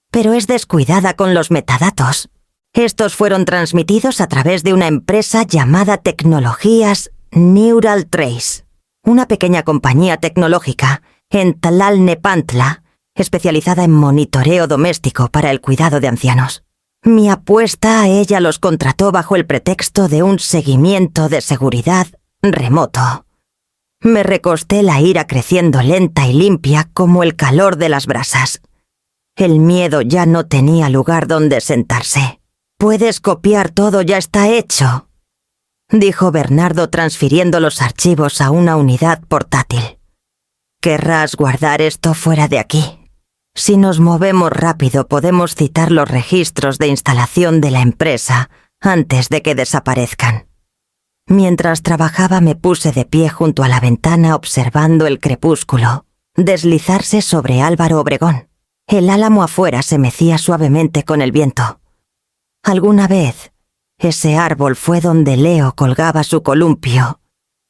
Pero es descuidada con los metadatos. Estos fueron transmitidos a través de una empresa llamada Tecnologías Neural Trace, una pequeña compañía tecnológica en Tlalnepantla, especializada en monitoreo doméstico para el cuidado de ancianos. Mi apuesta a ella los contrató bajo el pretexto de un seguimiento de seguridad remoto. Me recosté, la ira creciendo lenta y limpia como el calor de las brasas. El miedo ya no tenía lugar donde sentarse. «Puedes copiar todo, ya está hecho», dijo Bernardo transfiriendo los archivos a una unidad portátil. «Querrás guardar esto fuera de aquí. Si nos movemos rápido podemos citar los registros de instalación de la empresa antes de que desaparezcan». Mientras trabajaba me puse de pie junto a la ventana observando el crepúsculo deslizarse sobre Álvaro Obregón. El álamo afuera se mecía suavemente con el viento. Alguna vez, ese árbol fue donde Leo colgaba su columpio,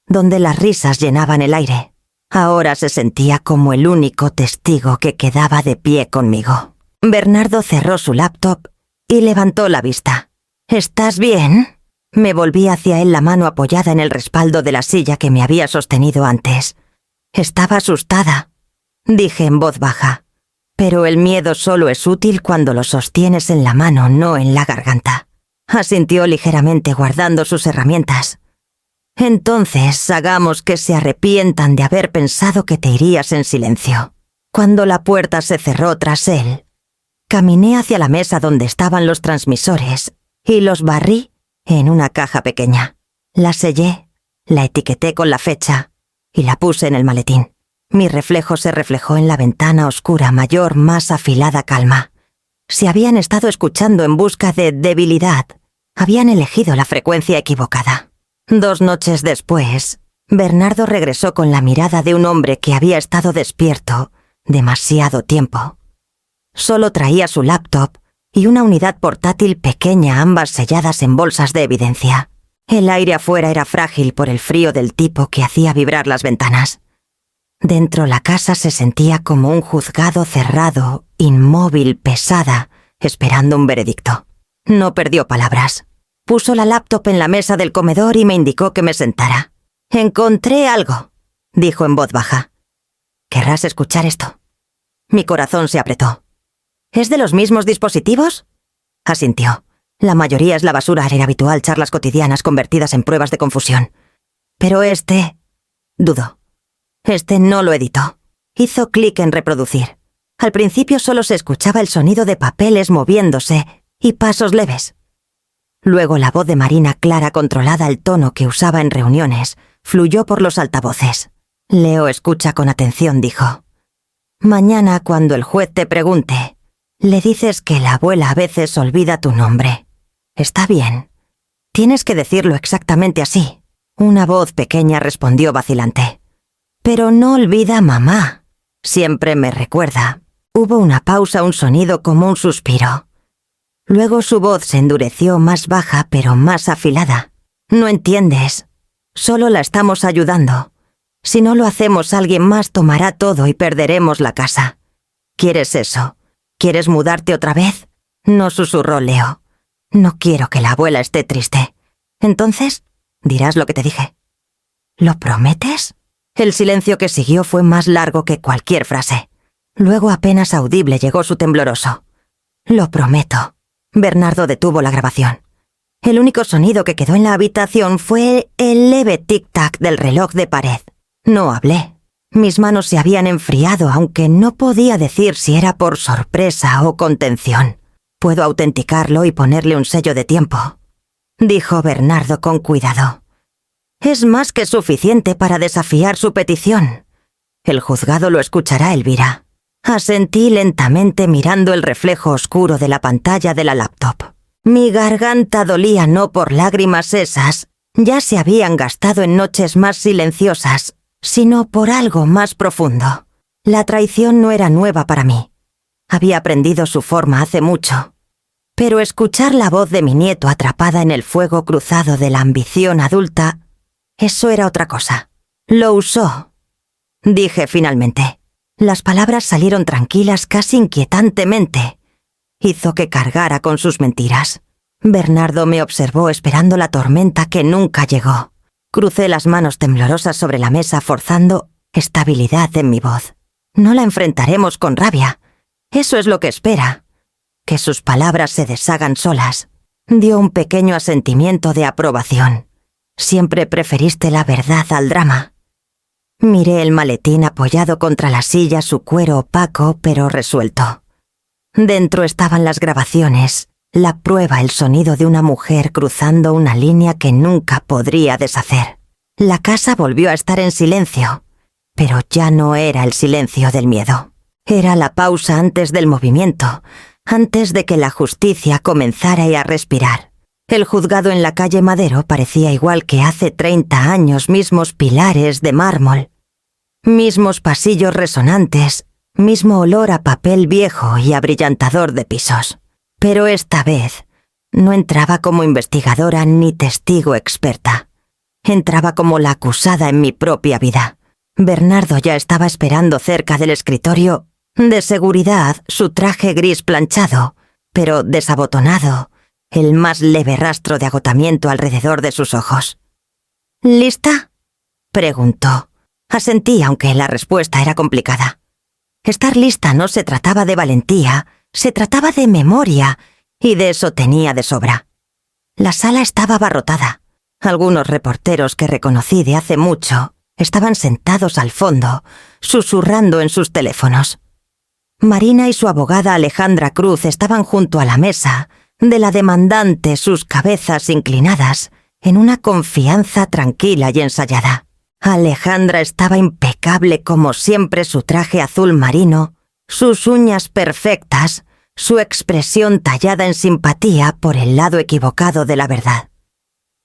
donde las risas llenaban el aire. Ahora se sentía como el único testigo que quedaba de pie conmigo. Bernardo cerró su laptop y levantó la vista. «¿Estás bien?» Me volví hacia él, la mano apoyada en el respaldo de la silla que me había sostenido antes. «Estaba asustada», dije en voz baja. «Pero el miedo solo es útil cuando lo sostienes en la mano, no en la garganta». Asintió ligeramente guardando sus herramientas. «Entonces, hagamos que se arrepientan de haber pensado que te irías en silencio». Cuando la puerta se cerró tras él, caminé hacia la mesa donde estaban los transmisores y los barrí en una caja pequeña. La sellé, la etiqueté con la fecha y la puse en el maletín. Mi reflejo se reflejó en la ventana oscura, mayor, más afilada calma. Si habían estado escuchando en busca de debilidad, Habían elegido la frecuencia equivocada. 2 noches después, Bernardo regresó con la mirada de un hombre que había estado despierto demasiado tiempo. Solo traía su laptop y una unidad portátil pequeña, ambas selladas en bolsas de evidencia. El aire afuera era frágil por el frío del tipo que hacía vibrar las ventanas. Dentro la casa se sentía como un juzgado cerrado, inmóvil, pesada, esperando un veredicto. No perdió palabras. Puso la laptop en la mesa del comedor y me indicó que me sentara. «Encontré algo», dijo en voz baja. «¿Querrás escuchar esto?» Mi corazón se apretó. «¿Es de los mismos dispositivos?» Asintió. La mayoría es la basura al habitual, charlas cotidianas convertidas en pruebas de confusión. Pero este... dudó. Este no lo editó. Hizo clic en reproducir. Al principio solo se escuchaba el sonido de papeles moviéndose y pasos leves. Luego la voz de Marina, clara, controlada al tono que usaba en reuniones, fluyó por los altavoces. «Leo escucha con atención», dijo. «Mañana, cuando el juez te pregunte, le dices que la abuela a veces olvida tu nombre. Está bien. Tienes que decirlo exactamente así». Una voz pequeña respondió vacilante. «Pero no olvida a mamá. Siempre me recuerda». Hubo una pausa, un sonido como un suspiro. Luego su voz se endureció, más baja pero más afilada. «No entiendes. Solo la estamos ayudando. Si no lo hacemos, alguien más tomará todo y perderemos la casa. ¿Quieres eso? ¿Quieres mudarte otra vez?» No, susurró Leo. «No quiero que la abuela esté triste. Entonces, dirás lo que te dije». «¿Lo prometes?» El silencio que siguió fue más largo que cualquier frase. Luego, apenas audible, llegó su tembloroso. «Lo prometo». Bernardo detuvo la grabación. El único sonido que quedó en la habitación fue el leve tic-tac del reloj de pared. No hablé. Mis manos se habían enfriado, aunque no podía decir si era por sorpresa o contención. «Puedo autenticarlo y ponerle un sello de tiempo», dijo Bernardo con cuidado. «Es más que suficiente para desafiar su petición. El juzgado lo escuchará, Elvira». Asentí lentamente mirando el reflejo oscuro de la pantalla de la laptop. Mi garganta dolía no por lágrimas esas, ya se habían gastado en noches más silenciosas, sino por algo más profundo. La traición no era nueva para mí. Había aprendido su forma hace mucho. Pero escuchar la voz de mi nieto atrapada en el fuego cruzado de la ambición adulta, eso era otra cosa. «Lo usó», dije finalmente. Las palabras salieron tranquilas, casi inquietantemente. Hizo que cargara con sus mentiras. Bernardo me observó esperando la tormenta que nunca llegó. Crucé las manos temblorosas sobre la mesa, forzando estabilidad en mi voz. «No la enfrentaremos con rabia. Eso es lo que espera. Que sus palabras se deshagan solas». Dio un pequeño asentimiento de aprobación. «Siempre preferiste la verdad al drama». Miré el maletín apoyado contra la silla, su cuero opaco pero resuelto. Dentro estaban las grabaciones, la prueba, el sonido de una mujer cruzando una línea que nunca podría deshacer. La casa volvió a estar en silencio, pero ya no era el silencio del miedo. Era la pausa antes del movimiento, antes de que la justicia comenzara a respirar. El juzgado en la calle Madero parecía igual que hace 30 años, mismos pilares de mármol, mismos pasillos resonantes, mismo olor a papel viejo y abrillantador de pisos. Pero esta vez no entraba como investigadora ni testigo experta. Entraba como la acusada en mi propia vida. Bernardo ya estaba esperando cerca del escritorio. De seguridad, su traje gris planchado, pero desabotonado, el más leve rastro de agotamiento alrededor de sus ojos. «¿Lista?», preguntó. Asentí, aunque la respuesta era complicada. Estar lista no se trataba de valentía, se trataba de memoria, y de eso tenía de sobra. La sala estaba abarrotada. Algunos reporteros que reconocí de hace mucho estaban sentados al fondo, susurrando en sus teléfonos. Marina y su abogada Alejandra Cruz estaban junto a la mesa, de la demandante, sus cabezas inclinadas, en una confianza tranquila y ensayada. Alejandra estaba impecable como siempre, su traje azul marino, sus uñas perfectas, su expresión tallada en simpatía por el lado equivocado de la verdad.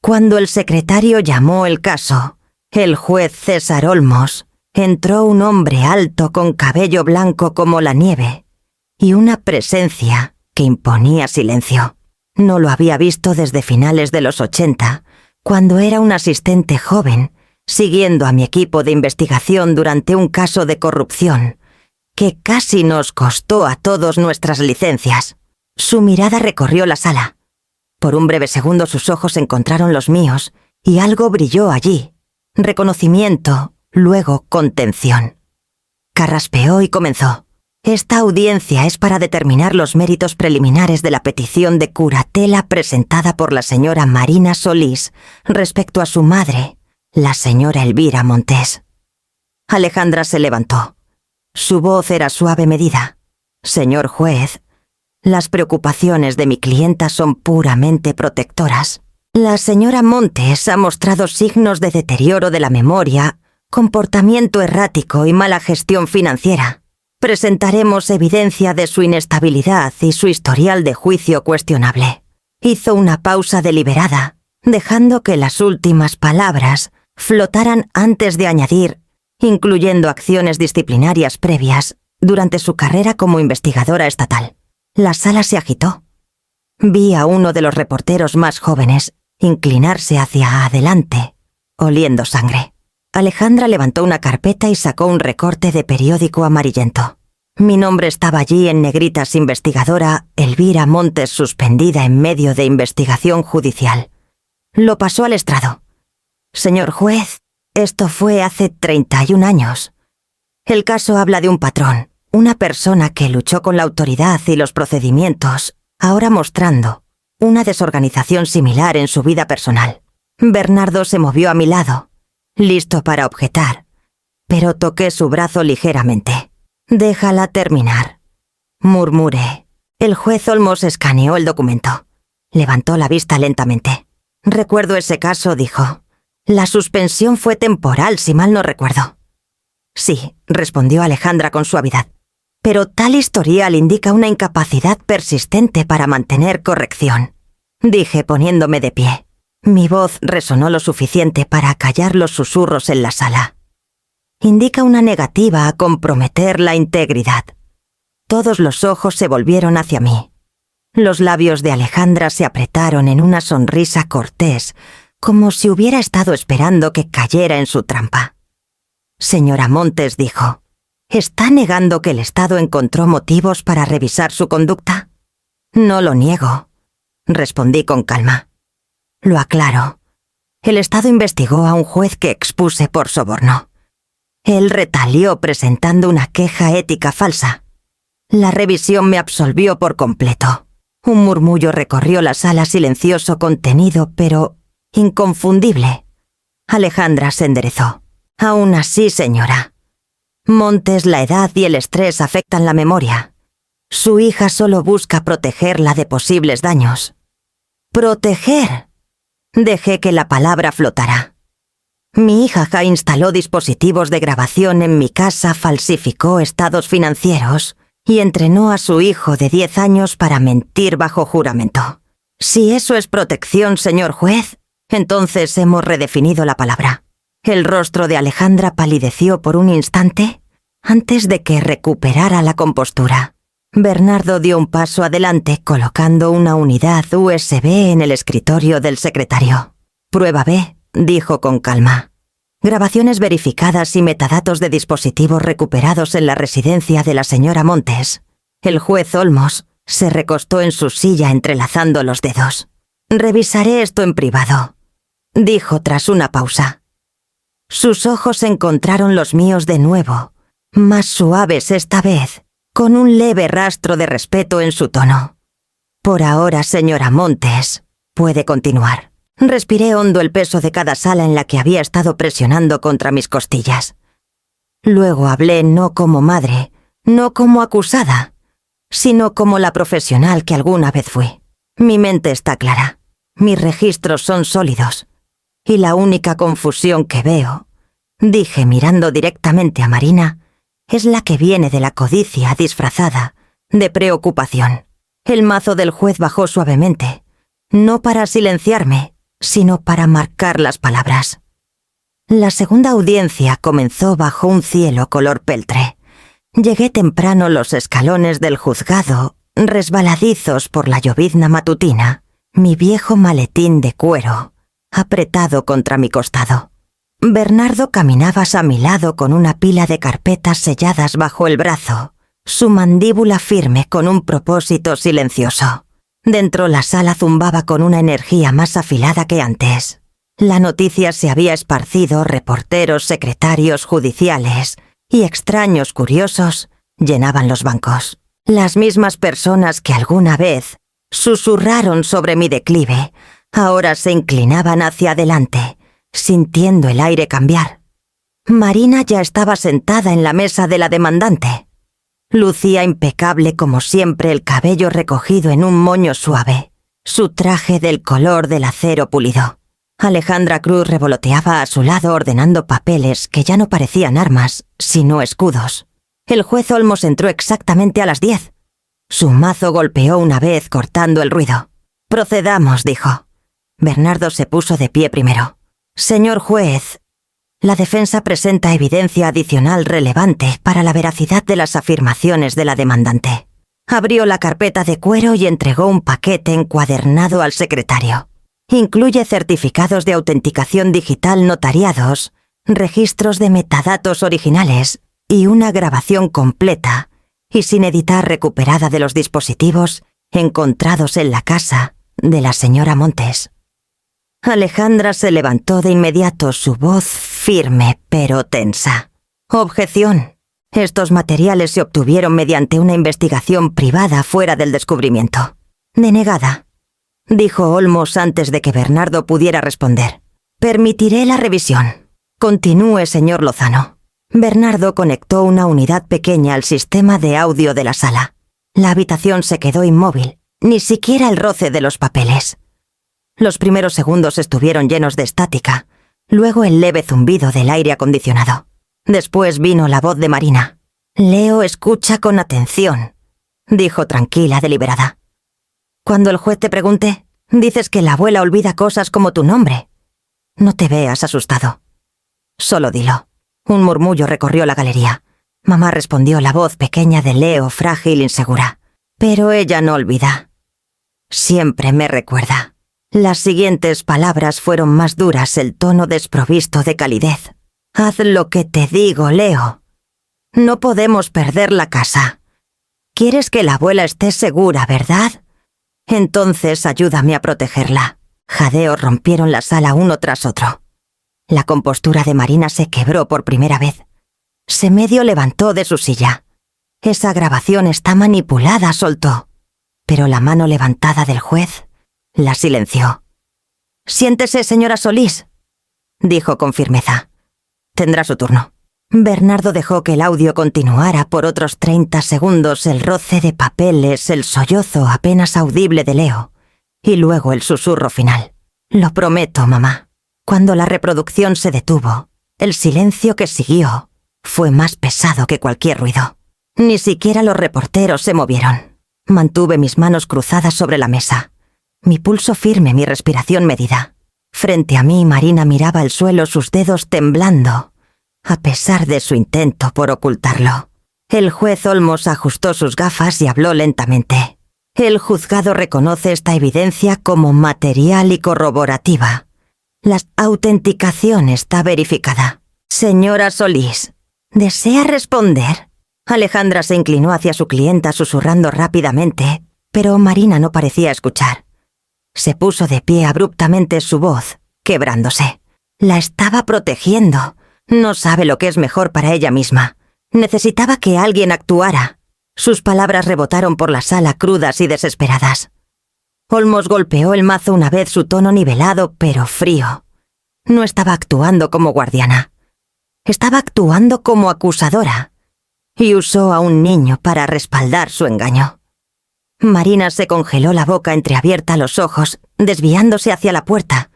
Cuando el secretario llamó el caso, el juez César Olmos, entró un hombre alto con cabello blanco como la nieve y una presencia que imponía silencio. No lo había visto desde finales de los 80, cuando era un asistente joven, siguiendo a mi equipo de investigación durante un caso de corrupción que casi nos costó a todos nuestras licencias. Su mirada recorrió la sala. Por un breve segundo sus ojos encontraron los míos y algo brilló allí. Reconocimiento, luego contención. Carraspeó y comenzó. Esta audiencia es para determinar los méritos preliminares de la petición de curatela presentada por la señora Marina Solís respecto a su madre, la señora Elvira Montes. Alejandra se levantó. Su voz era suave medida. Señor juez, las preocupaciones de mi clienta son puramente protectoras. La señora Montes ha mostrado signos de deterioro de la memoria, comportamiento errático y mala gestión financiera. Presentaremos evidencia de su inestabilidad y su historial de juicio cuestionable. Hizo una pausa deliberada, dejando que las últimas palabras flotaran antes de añadir, incluyendo acciones disciplinarias previas durante su carrera como investigadora estatal. La sala se agitó. Vi a uno de los reporteros más jóvenes inclinarse hacia adelante, oliendo sangre. Alejandra levantó una carpeta y sacó un recorte de periódico amarillento. Mi nombre estaba allí en negritas: investigadora Elvira Montes suspendida en medio de investigación judicial. Lo pasó al estrado. Señor juez, esto fue hace 31 años. El caso habla de un patrón, una persona que luchó con la autoridad y los procedimientos, ahora mostrando una desorganización similar en su vida personal. Bernardo se movió a mi lado, listo para objetar, pero toqué su brazo ligeramente. «Déjala terminar», murmuré. El juez Olmos escaneó el documento. Levantó la vista lentamente. «Recuerdo ese caso», dijo. «La suspensión fue temporal, si mal no recuerdo». «Sí», respondió Alejandra con suavidad. «Pero tal historial indica una incapacidad persistente para mantener corrección», dije poniéndome de pie. Mi voz resonó lo suficiente para acallar los susurros en la sala. «Indica una negativa a comprometer la integridad». Todos los ojos se volvieron hacia mí. Los labios de Alejandra se apretaron en una sonrisa cortés, como si hubiera estado esperando que cayera en su trampa. «Señora Montes», dijo, «¿está negando que el Estado encontró motivos para revisar su conducta?» «No lo niego», respondí con calma. «Lo aclaro. El Estado investigó a un juez que expuse por soborno. Él retalió presentando una queja ética falsa. La revisión me absolvió por completo». Un murmullo recorrió la sala, silencioso, contenido, pero inconfundible. Alejandra se enderezó. «Aún así, señora Montes, la edad y el estrés afectan la memoria. Su hija solo busca protegerla de posibles daños». «¿Proteger?» Dejé que la palabra flotara. Mi hija instaló dispositivos de grabación en mi casa, falsificó estados financieros y entrenó a su hijo de 10 años para mentir bajo juramento. Si eso es protección, señor juez, entonces hemos redefinido la palabra. El rostro de Alejandra palideció por un instante antes de que recuperara la compostura. Bernardo dio un paso adelante colocando una unidad USB en el escritorio del secretario. «Prueba B», dijo con calma. «Grabaciones verificadas y metadatos de dispositivos recuperados en la residencia de la señora Montes». El juez Olmos se recostó en su silla entrelazando los dedos. «Revisaré esto en privado», dijo tras una pausa. Sus ojos encontraron los míos de nuevo, más suaves esta vez, con un leve rastro de respeto en su tono. «Por ahora, señora Montes, puede continuar». Respiré hondo el peso de cada sala en la que había estado presionando contra mis costillas. Luego hablé no como madre, no como acusada, sino como la profesional que alguna vez fui. Mi mente está clara, mis registros son sólidos, y la única confusión que veo, dije mirando directamente a Marina, es la que viene de la codicia disfrazada de preocupación. El mazo del juez bajó suavemente, no para silenciarme, sino para marcar las palabras. La segunda audiencia comenzó bajo un cielo color peltre. Llegué temprano los escalones del juzgado, resbaladizos por la llovizna matutina, mi viejo maletín de cuero, apretado contra mi costado. Bernardo caminaba a mi lado con una pila de carpetas selladas bajo el brazo, su mandíbula firme con un propósito silencioso. Dentro la sala zumbaba con una energía más afilada que antes. La noticia se había esparcido, reporteros, secretarios judiciales y extraños curiosos llenaban los bancos. Las mismas personas que alguna vez susurraron sobre mi declive, ahora se inclinaban hacia adelante, sintiendo el aire cambiar. Marina ya estaba sentada en la mesa de la demandante. Lucía impecable como siempre, el cabello recogido en un moño suave, su traje del color del acero pulido. Alejandra Cruz revoloteaba a su lado ordenando papeles que ya no parecían armas, sino escudos. El juez Olmos entró exactamente a las 10. Su mazo golpeó una vez cortando el ruido. «Procedamos», dijo. Bernardo se puso de pie primero. «Señor juez, la defensa presenta evidencia adicional relevante para la veracidad de las afirmaciones de la demandante». Abrió la carpeta de cuero y entregó un paquete encuadernado al secretario. Incluye certificados de autenticación digital notariados, registros de metadatos originales y una grabación completa y sin editar recuperada de los dispositivos encontrados en la casa de la señora Montes. Alejandra se levantó de inmediato, su voz firme pero tensa. «Objeción. Estos materiales se obtuvieron mediante una investigación privada fuera del descubrimiento». «Denegada», dijo Olmos antes de que Bernardo pudiera responder. «Permitiré la revisión. Continúe, señor Lozano». Bernardo conectó una unidad pequeña al sistema de audio de la sala. La habitación se quedó inmóvil, ni siquiera el roce de los papeles. Los primeros segundos estuvieron llenos de estática, luego el leve zumbido del aire acondicionado. Después vino la voz de Marina. «Leo escucha con atención», dijo tranquila, deliberada. «Cuando el juez te pregunte, dices que la abuela olvida cosas como tu nombre. No te veas asustado. Solo dilo». Un murmullo recorrió la galería. Mamá respondió, la voz pequeña de Leo, frágil, insegura. «Pero ella no olvida. Siempre me recuerda». Las siguientes palabras fueron más duras, el tono desprovisto de calidez. «Haz lo que te digo, Leo. No podemos perder la casa. Quieres que la abuela esté segura, ¿verdad? Entonces ayúdame a protegerla». Jadeos rompieron la sala uno tras otro. La compostura de Marina se quebró por primera vez. Se medio levantó de su silla. «Esa grabación está manipulada», soltó. Pero la mano levantada del juez la silenció. «Siéntese, señora Solís», dijo con firmeza. «Tendrá su turno». Bernardo dejó que el audio continuara por otros 30 segundos, el roce de papeles, el sollozo apenas audible de Leo, y luego el susurro final. «Lo prometo, mamá». Cuando la reproducción se detuvo, el silencio que siguió fue más pesado que cualquier ruido. Ni siquiera los reporteros se movieron. Mantuve mis manos cruzadas sobre la mesa, mi pulso firme, mi respiración medida. Frente a mí, Marina miraba el suelo, sus dedos temblando, a pesar de su intento por ocultarlo. El juez Olmos ajustó sus gafas y habló lentamente. «El juzgado reconoce esta evidencia como material y corroborativa. La autenticación está verificada». «Señora Solís, ¿desea responder?» Alejandra se inclinó hacia su clienta susurrando rápidamente, pero Marina no parecía escuchar. Se puso de pie abruptamente, su voz quebrándose. La estaba protegiendo. No sabe lo que es mejor para ella misma. Necesitaba que alguien actuara. Sus palabras rebotaron por la sala crudas y desesperadas. Olmos golpeó el mazo una vez, su tono nivelado pero frío. No estaba actuando como guardiana. Estaba actuando como acusadora. Y usó a un niño para respaldar su engaño. Marina se congeló la boca entreabierta, los ojos, desviándose hacia la puerta,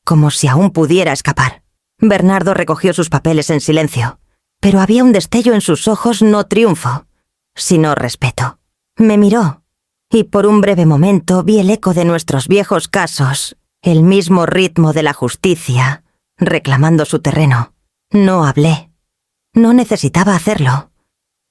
como si aún pudiera escapar. Bernardo recogió sus papeles en silencio, pero había un destello en sus ojos, no triunfo, sino respeto. Me miró, y por un breve momento vi el eco de nuestros viejos casos, el mismo ritmo de la justicia, reclamando su terreno. No hablé. No necesitaba hacerlo.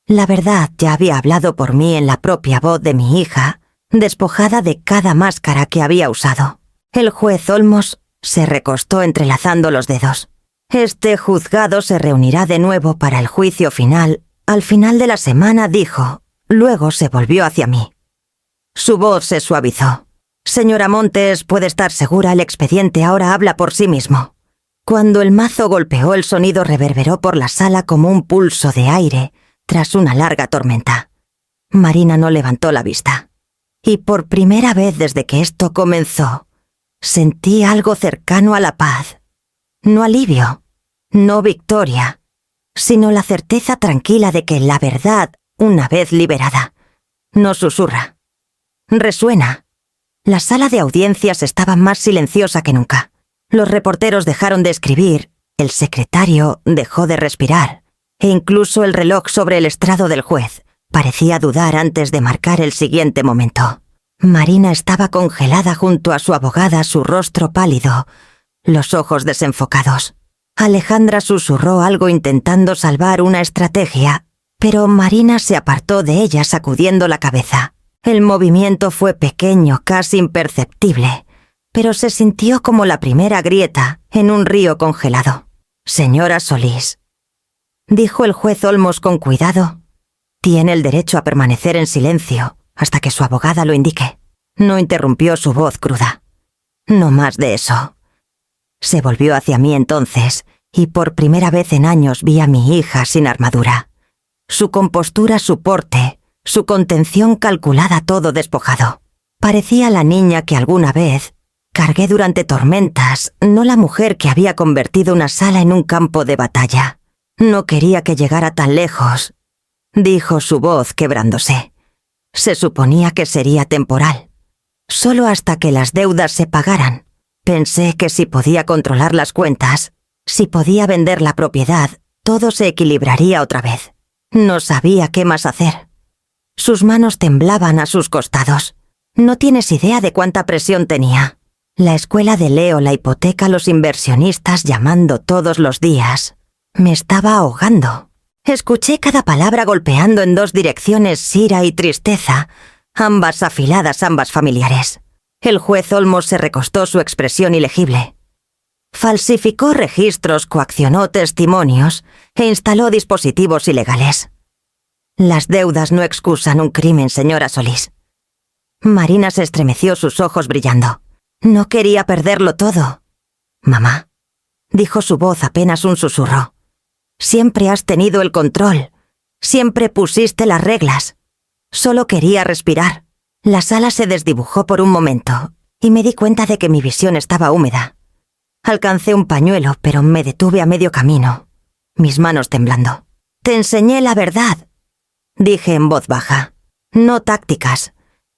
La verdad ya había hablado por mí en la propia voz de mi hija, despojada de cada máscara que había usado. El juez Olmos se recostó entrelazando los dedos. Este juzgado se reunirá de nuevo para el juicio final. Al final de la semana, dijo. Luego se volvió hacia mí. Su voz se suavizó. Señora Montes, puede estar segura, el expediente ahora habla por sí mismo. Cuando el mazo golpeó, el sonido reverberó por la sala como un pulso de aire tras una larga tormenta. Marina no levantó la vista. Y por primera vez desde que esto comenzó, sentí algo cercano a la paz. No alivio, no victoria, sino la certeza tranquila de que la verdad, una vez liberada, no susurra. Resuena. La sala de audiencias estaba más silenciosa que nunca. Los reporteros dejaron de escribir, el secretario dejó de respirar, e incluso el reloj sobre el estrado del juez parecía dudar antes de marcar el siguiente momento. Marina estaba congelada junto a su abogada, su rostro pálido, los ojos desenfocados. Alejandra susurró algo intentando salvar una estrategia, pero Marina se apartó de ella sacudiendo la cabeza. El movimiento fue pequeño, casi imperceptible, pero se sintió como la primera grieta en un río congelado. Señora Solís, dijo el juez Olmos con cuidado, tiene el derecho a permanecer en silencio hasta que su abogada lo indique. No interrumpió su voz cruda. No más de eso. Se volvió hacia mí entonces, y por primera vez en años vi a mi hija sin armadura. Su compostura, su porte, su contención calculada, todo despojado. Parecía la niña que alguna vez cargué durante tormentas, no la mujer que había convertido una sala en un campo de batalla. No quería que llegara tan lejos, dijo su voz quebrándose. Se suponía que sería temporal. Solo hasta que las deudas se pagaran. Pensé que si podía controlar las cuentas, si podía vender la propiedad, todo se equilibraría otra vez. No sabía qué más hacer. Sus manos temblaban a sus costados. No tienes idea de cuánta presión tenía. La escuela de Leo, la hipoteca, los inversionistas llamando todos los días. Me estaba ahogando. Escuché cada palabra golpeando en dos direcciones, ira y tristeza, ambas afiladas, ambas familiares. El juez Olmos se recostó, su expresión ilegible. Falsificó registros, coaccionó testimonios e instaló dispositivos ilegales. Las deudas no excusan un crimen, señora Solís. Marina se estremeció, sus ojos brillando. No quería perderlo todo. Mamá, dijo su voz apenas un susurro. Siempre has tenido el control. Siempre pusiste las reglas. Solo quería respirar. La sala se desdibujó por un momento y me di cuenta de que mi visión estaba húmeda. Alcancé un pañuelo, pero me detuve a medio camino, mis manos temblando. Te enseñé la verdad, dije en voz baja. No tácticas.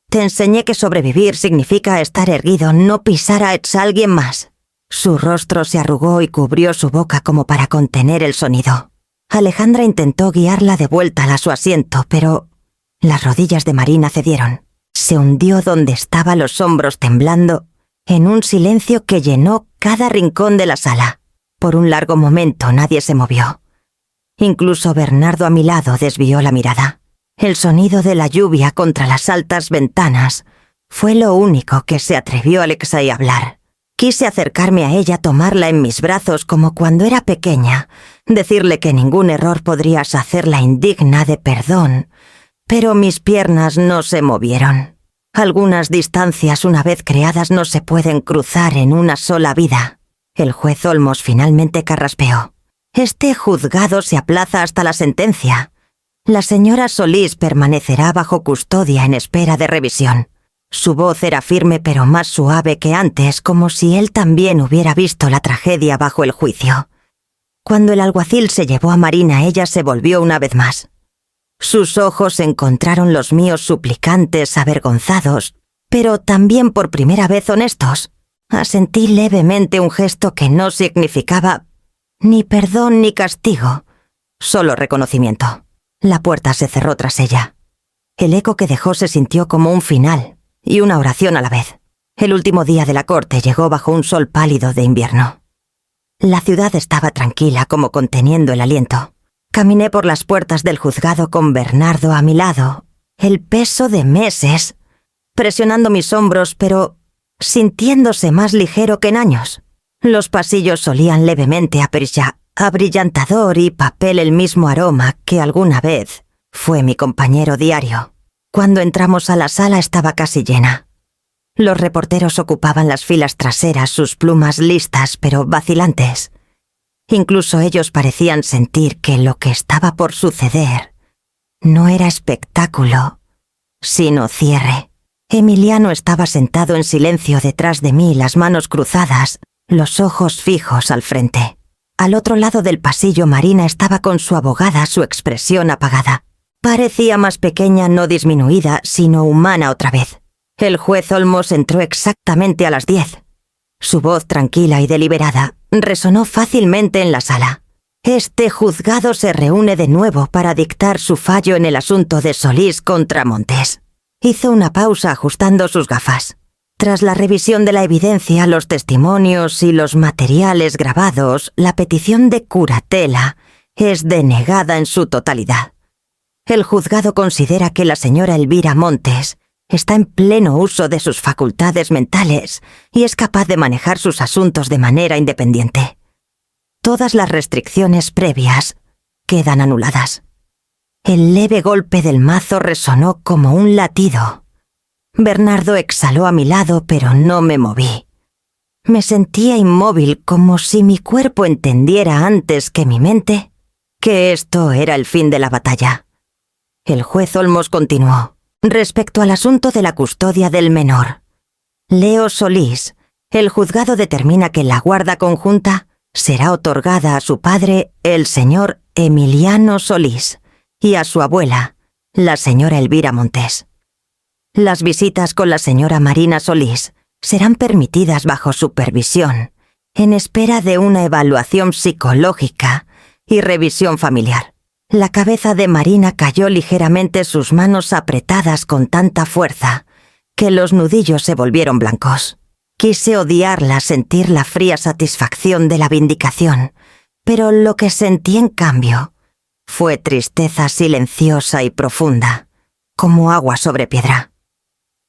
Te enseñé que sobrevivir significa estar erguido, no pisar a alguien más. Su rostro se arrugó y cubrió su boca como para contener el sonido. Alejandra intentó guiarla de vuelta a su asiento, pero las rodillas de Marina cedieron. Se hundió donde estaba, los hombros temblando, en un silencio que llenó cada rincón de la sala. Por un largo momento nadie se movió. Incluso Bernardo a mi lado desvió la mirada. El sonido de la lluvia contra las altas ventanas fue lo único que se atrevió Alexei a hablar. Quise acercarme a ella, tomarla en mis brazos como cuando era pequeña, decirle que ningún error podría hacerla indigna de perdón, pero mis piernas no se movieron. Algunas distancias una vez creadas no se pueden cruzar en una sola vida. El juez Olmos finalmente carraspeó. Este juzgado se aplaza hasta la sentencia. La señora Solís permanecerá bajo custodia en espera de revisión. Su voz era firme pero más suave que antes, como si él también hubiera visto la tragedia bajo el juicio. Cuando el alguacil se llevó a Marina, ella se volvió una vez más. Sus ojos encontraron los míos suplicantes, avergonzados, pero también por primera vez honestos. Asentí levemente un gesto que no significaba ni perdón ni castigo, solo reconocimiento. La puerta se cerró tras ella. El eco que dejó se sintió como un final y una oración a la vez. El último día de la corte llegó bajo un sol pálido de invierno. La ciudad estaba tranquila, como conteniendo el aliento. Caminé por las puertas del juzgado con Bernardo a mi lado, el peso de meses, presionando mis hombros, pero sintiéndose más ligero que en años. Los pasillos olían levemente a brillantador y papel, el mismo aroma que alguna vez fue mi compañero diario. Cuando entramos a la sala estaba casi llena. Los reporteros ocupaban las filas traseras, sus plumas listas pero vacilantes. Incluso ellos parecían sentir que lo que estaba por suceder no era espectáculo, sino cierre. Emiliano estaba sentado en silencio detrás de mí, las manos cruzadas, los ojos fijos al frente. Al otro lado del pasillo, Marina estaba con su abogada, su expresión apagada. Parecía más pequeña, no disminuida, sino humana otra vez. El juez Olmos entró exactamente a las 10. Su voz tranquila y deliberada resonó fácilmente en la sala. Este juzgado se reúne de nuevo para dictar su fallo en el asunto de Solís contra Montes. Hizo una pausa ajustando sus gafas. Tras la revisión de la evidencia, los testimonios y los materiales grabados, la petición de curatela es denegada en su totalidad. El juzgado considera que la señora Elvira Montes está en pleno uso de sus facultades mentales y es capaz de manejar sus asuntos de manera independiente. Todas las restricciones previas quedan anuladas. El leve golpe del mazo resonó como un latido. Bernardo exhaló a mi lado, pero no me moví. Me sentía inmóvil, como si mi cuerpo entendiera antes que mi mente que esto era el fin de la batalla. El juez Olmos continuó. Respecto al asunto de la custodia del menor, Leo Solís, el juzgado determina que la guarda conjunta será otorgada a su padre, el señor Emiliano Solís, y a su abuela, la señora Elvira Montes. Las visitas con la señora Marina Solís serán permitidas bajo supervisión, en espera de una evaluación psicológica y revisión familiar. La cabeza de Marina cayó ligeramente, sus manos apretadas con tanta fuerza que los nudillos se volvieron blancos. Quise odiarla, sentir la fría satisfacción de la vindicación, pero lo que sentí en cambio fue tristeza silenciosa y profunda, como agua sobre piedra.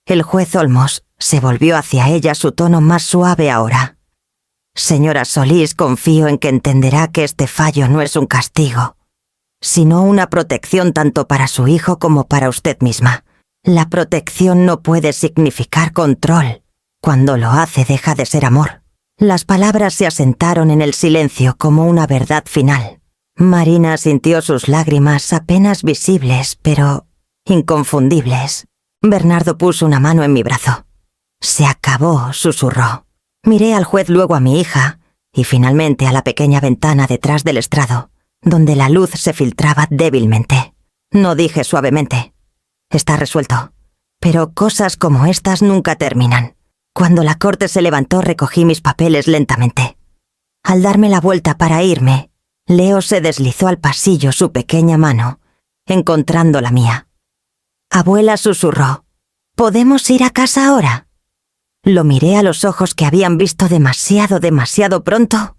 El juez Olmos se volvió hacia ella, su tono más suave ahora. Señora Solís, confío en que entenderá que este fallo no es un castigo, sino una protección tanto para su hijo como para usted misma. La protección no puede significar control. Cuando lo hace, deja de ser amor. Las palabras se asentaron en el silencio como una verdad final. Marina sintió sus lágrimas apenas visibles, pero inconfundibles. Bernardo puso una mano en mi brazo. Se acabó, susurró. Miré al juez, luego a mi hija, y finalmente a la pequeña ventana detrás del estrado, donde la luz se filtraba débilmente. No dije suavemente: está resuelto. Pero cosas como estas nunca terminan. Cuando la corte se levantó, recogí mis papeles lentamente. Al darme la vuelta para irme, Leo se deslizó al pasillo, su pequeña mano, encontrando la mía. Abuela, susurró, ¿podemos ir a casa ahora? Lo miré a los ojos, que habían visto demasiado pronto,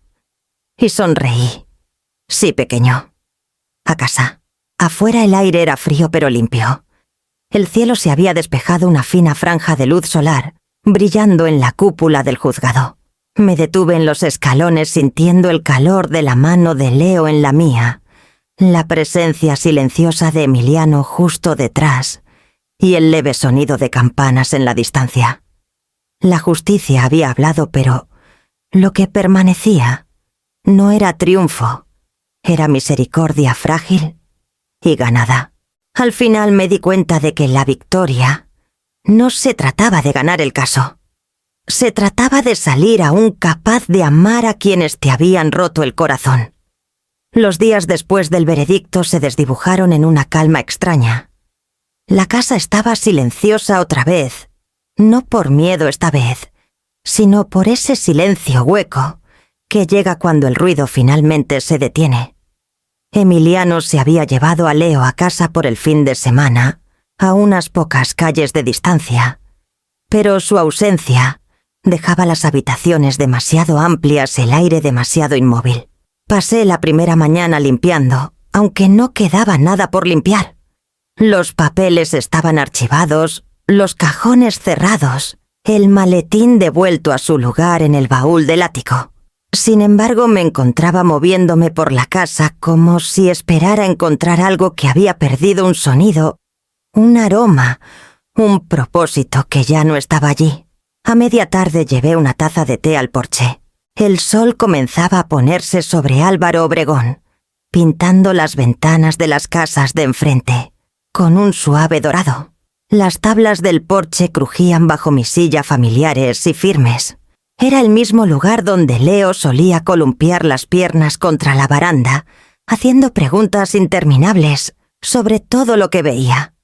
y sonreí. Sí, pequeño. A casa. Afuera el aire era frío pero limpio. El cielo se había despejado, una fina franja de luz solar brillando en la cúpula del juzgado. Me detuve en los escalones, sintiendo el calor de la mano de Leo en la mía, la presencia silenciosa de Emiliano justo detrás y el leve sonido de campanas en la distancia. La justicia había hablado, pero lo que permanecía no era triunfo, era misericordia frágil y ganada. Al final me di cuenta de que la victoria no se trataba de ganar el caso. Se trataba de salir aún capaz de amar a quienes te habían roto el corazón. Los días después del veredicto se desdibujaron en una calma extraña. La casa estaba silenciosa otra vez, no por miedo esta vez, sino por ese silencio hueco que llega cuando el ruido finalmente se detiene. Emiliano se había llevado a Leo a casa por el fin de semana, a unas pocas calles de distancia, pero su ausencia dejaba las habitaciones demasiado amplias y el aire demasiado inmóvil. Pasé la primera mañana limpiando, aunque no quedaba nada por limpiar. Los papeles estaban archivados, los cajones cerrados, el maletín devuelto a su lugar en el baúl del ático. Sin embargo, me encontraba moviéndome por la casa como si esperara encontrar algo que había perdido un sonido, un aroma, un propósito que ya no estaba allí. A media tarde llevé una taza de té al porche. El sol comenzaba a ponerse sobre Álvaro Obregón, pintando las ventanas de las casas de enfrente, con un suave dorado. Las tablas del porche crujían bajo mi silla familiares y firmes. Era el mismo lugar donde Leo solía columpiar las piernas contra la baranda, haciendo preguntas interminables sobre todo lo que veía.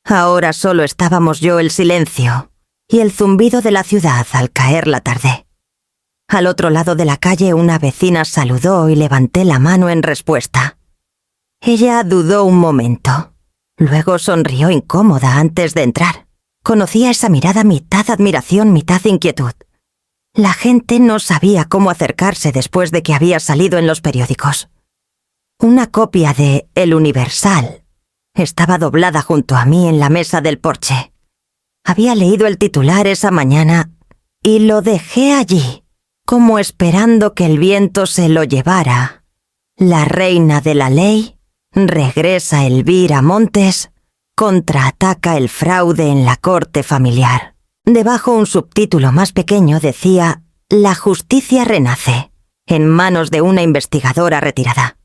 Ahora solo estábamos yo, el silencio, y el zumbido de la ciudad al caer la tarde. Al otro lado de la calle una vecina saludó y levanté la mano en respuesta. Ella dudó un momento. Luego sonrió incómoda antes de entrar. Conocía esa mirada mitad admiración, mitad inquietud. La gente no sabía cómo acercarse después de que había salido en los periódicos. Una copia de El Universal estaba doblada junto a mí en la mesa del porche. Había leído el titular esa mañana y lo dejé allí, como esperando que el viento se lo llevara. La reina de la ley, regresa Elvira Montes, contraataca el fraude en la corte familiar. Debajo un subtítulo más pequeño decía «La justicia renace», en manos de una investigadora retirada.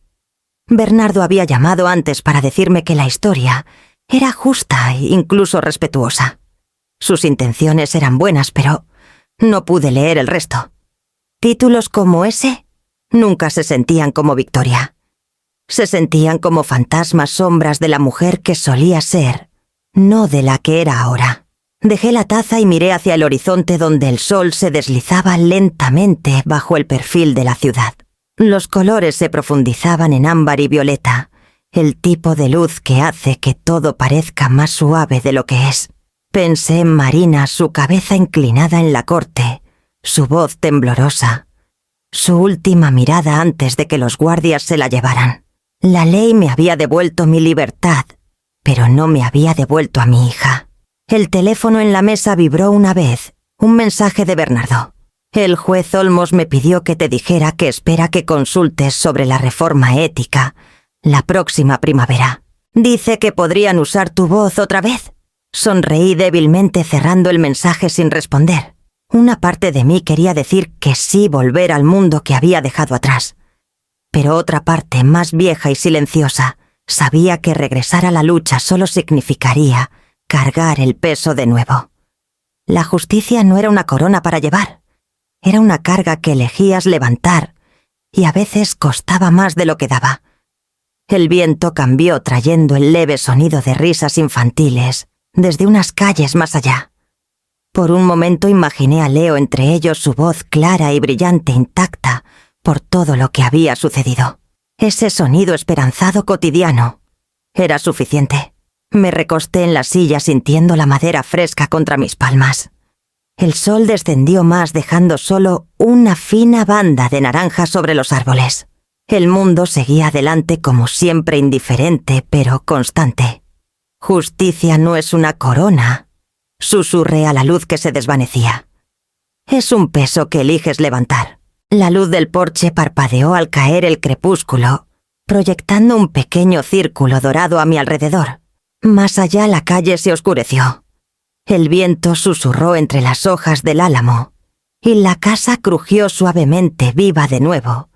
Bernardo había llamado antes para decirme que la historia era justa e incluso respetuosa. Sus intenciones eran buenas, pero no pude leer el resto. Títulos como ese nunca se sentían como victoria. Se sentían como fantasmas sombras de la mujer que solía ser, no de la que era ahora. Dejé la taza y miré hacia el horizonte donde el sol se deslizaba lentamente bajo el perfil de la ciudad. Los colores se profundizaban en ámbar y violeta, el tipo de luz que hace que todo parezca más suave de lo que es. Pensé en Marina, su cabeza inclinada en la corte, su voz temblorosa, su última mirada antes de que los guardias se la llevaran. La ley me había devuelto mi libertad, pero no me había devuelto a mi hija. El teléfono en la mesa vibró una vez, un mensaje de Bernardo. El juez Olmos me pidió que te dijera que espera que consultes sobre la reforma ética la próxima primavera. Dice que podrían usar tu voz otra vez. Sonreí débilmente cerrando el mensaje sin responder. Una parte de mí quería decir que sí volver al mundo que había dejado atrás. Pero otra parte, más vieja y silenciosa, sabía que regresar a la lucha solo significaría cargar el peso de nuevo. La justicia no era una corona para llevar. Era una carga que elegías levantar, y a veces costaba más de lo que daba. El viento cambió trayendo el leve sonido de risas infantiles desde unas calles más allá. Por un momento imaginé a Leo entre ellos, su voz clara y brillante intacta por todo lo que había sucedido. Ese sonido esperanzado cotidiano era suficiente. Me recosté en la silla sintiendo la madera fresca contra mis palmas. El sol descendió más dejando solo una fina banda de naranja sobre los árboles. El mundo seguía adelante como siempre, indiferente pero constante. Justicia no es una corona, susurré a la luz que se desvanecía. Es un peso que eliges levantar. La luz del porche parpadeó al caer el crepúsculo, proyectando un pequeño círculo dorado a mi alrededor. Más allá la calle se oscureció. El viento susurró entre las hojas del álamo, y la casa crujió suavemente, viva de nuevo,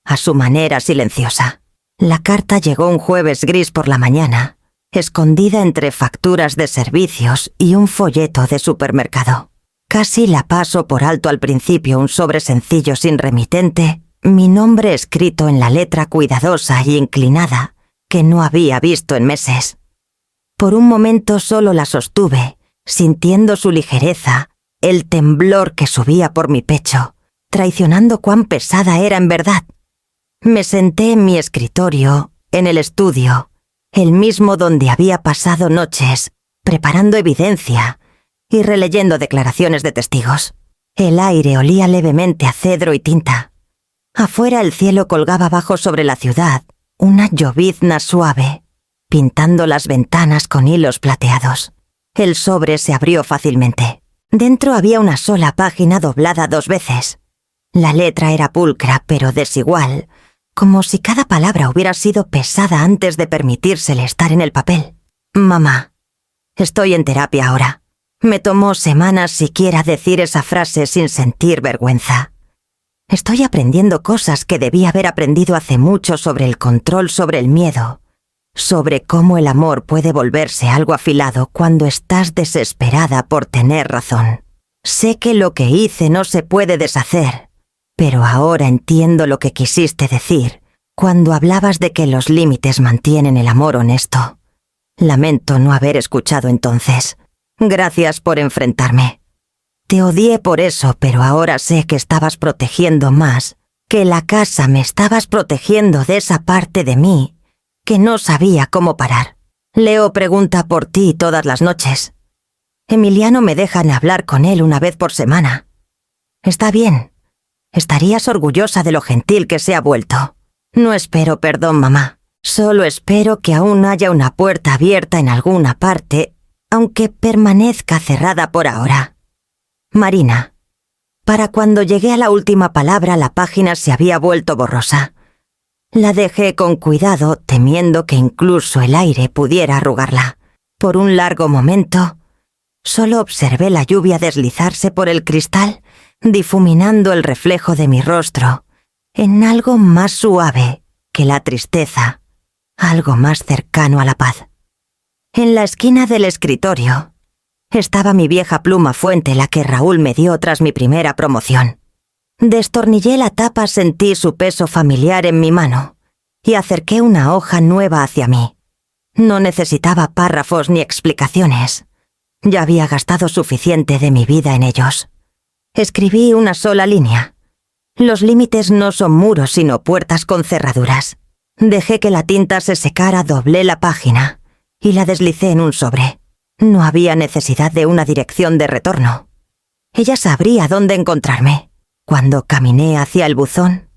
a su manera silenciosa. La carta llegó un jueves gris por la mañana, escondida entre facturas de servicios y un folleto de supermercado. Casi la paso por alto al principio, un sobre sencillo sin remitente, mi nombre escrito en la letra cuidadosa y inclinada que no había visto en meses. Por un momento solo la sostuve, sintiendo su ligereza, el temblor que subía por mi pecho, traicionando cuán pesada era en verdad. Me senté en mi escritorio, en el estudio, el mismo donde había pasado noches, preparando evidencia y releyendo declaraciones de testigos. El aire olía levemente a cedro y tinta. Afuera el cielo colgaba bajo sobre la ciudad una llovizna suave, pintando las ventanas con hilos plateados. El sobre se abrió fácilmente. Dentro había una sola página doblada 2 veces. La letra era pulcra, pero desigual, como si cada palabra hubiera sido pesada antes de permitírsele estar en el papel. Mamá, estoy en terapia ahora. Me tomó semanas siquiera decir esa frase sin sentir vergüenza. Estoy aprendiendo cosas que debí haber aprendido hace mucho sobre el control sobre el miedo, sobre cómo el amor puede volverse algo afilado cuando estás desesperada por tener razón. Sé que lo que hice no se puede deshacer, pero ahora entiendo lo que quisiste decir cuando hablabas de que los límites mantienen el amor honesto. Lamento no haber escuchado entonces. Gracias por enfrentarme. Te odié por eso, pero ahora sé que estabas protegiendo más, que la casa me estabas protegiendo de esa parte de mí que no sabía cómo parar. Leo pregunta por ti todas las noches. Emiliano me deja hablar con él una vez por semana. Está bien. Estarías orgullosa de lo gentil que se ha vuelto. No espero perdón, mamá. Solo espero que aún haya una puerta abierta en alguna parte, aunque permanezca cerrada por ahora. Marina. Para cuando llegué a la última palabra, la página se había vuelto borrosa. La dejé con cuidado, temiendo que incluso el aire pudiera arrugarla. Por un largo momento, solo observé la lluvia deslizarse por el cristal, difuminando el reflejo de mi rostro en algo más suave que la tristeza, algo más cercano a la paz. En la esquina del escritorio estaba mi vieja pluma fuente, la que Raúl me dio tras mi primera promoción. Destornillé la tapa, sentí su peso familiar en mi mano y acerqué una hoja nueva hacia mí. No necesitaba párrafos ni explicaciones. Ya había gastado suficiente de mi vida en ellos. Escribí una sola línea. Los límites no son muros, sino puertas con cerraduras. Dejé que la tinta se secara, doblé la página y la deslicé en un sobre. No había necesidad de una dirección de retorno. Ella sabría dónde encontrarme. Cuando caminé hacia el buzón,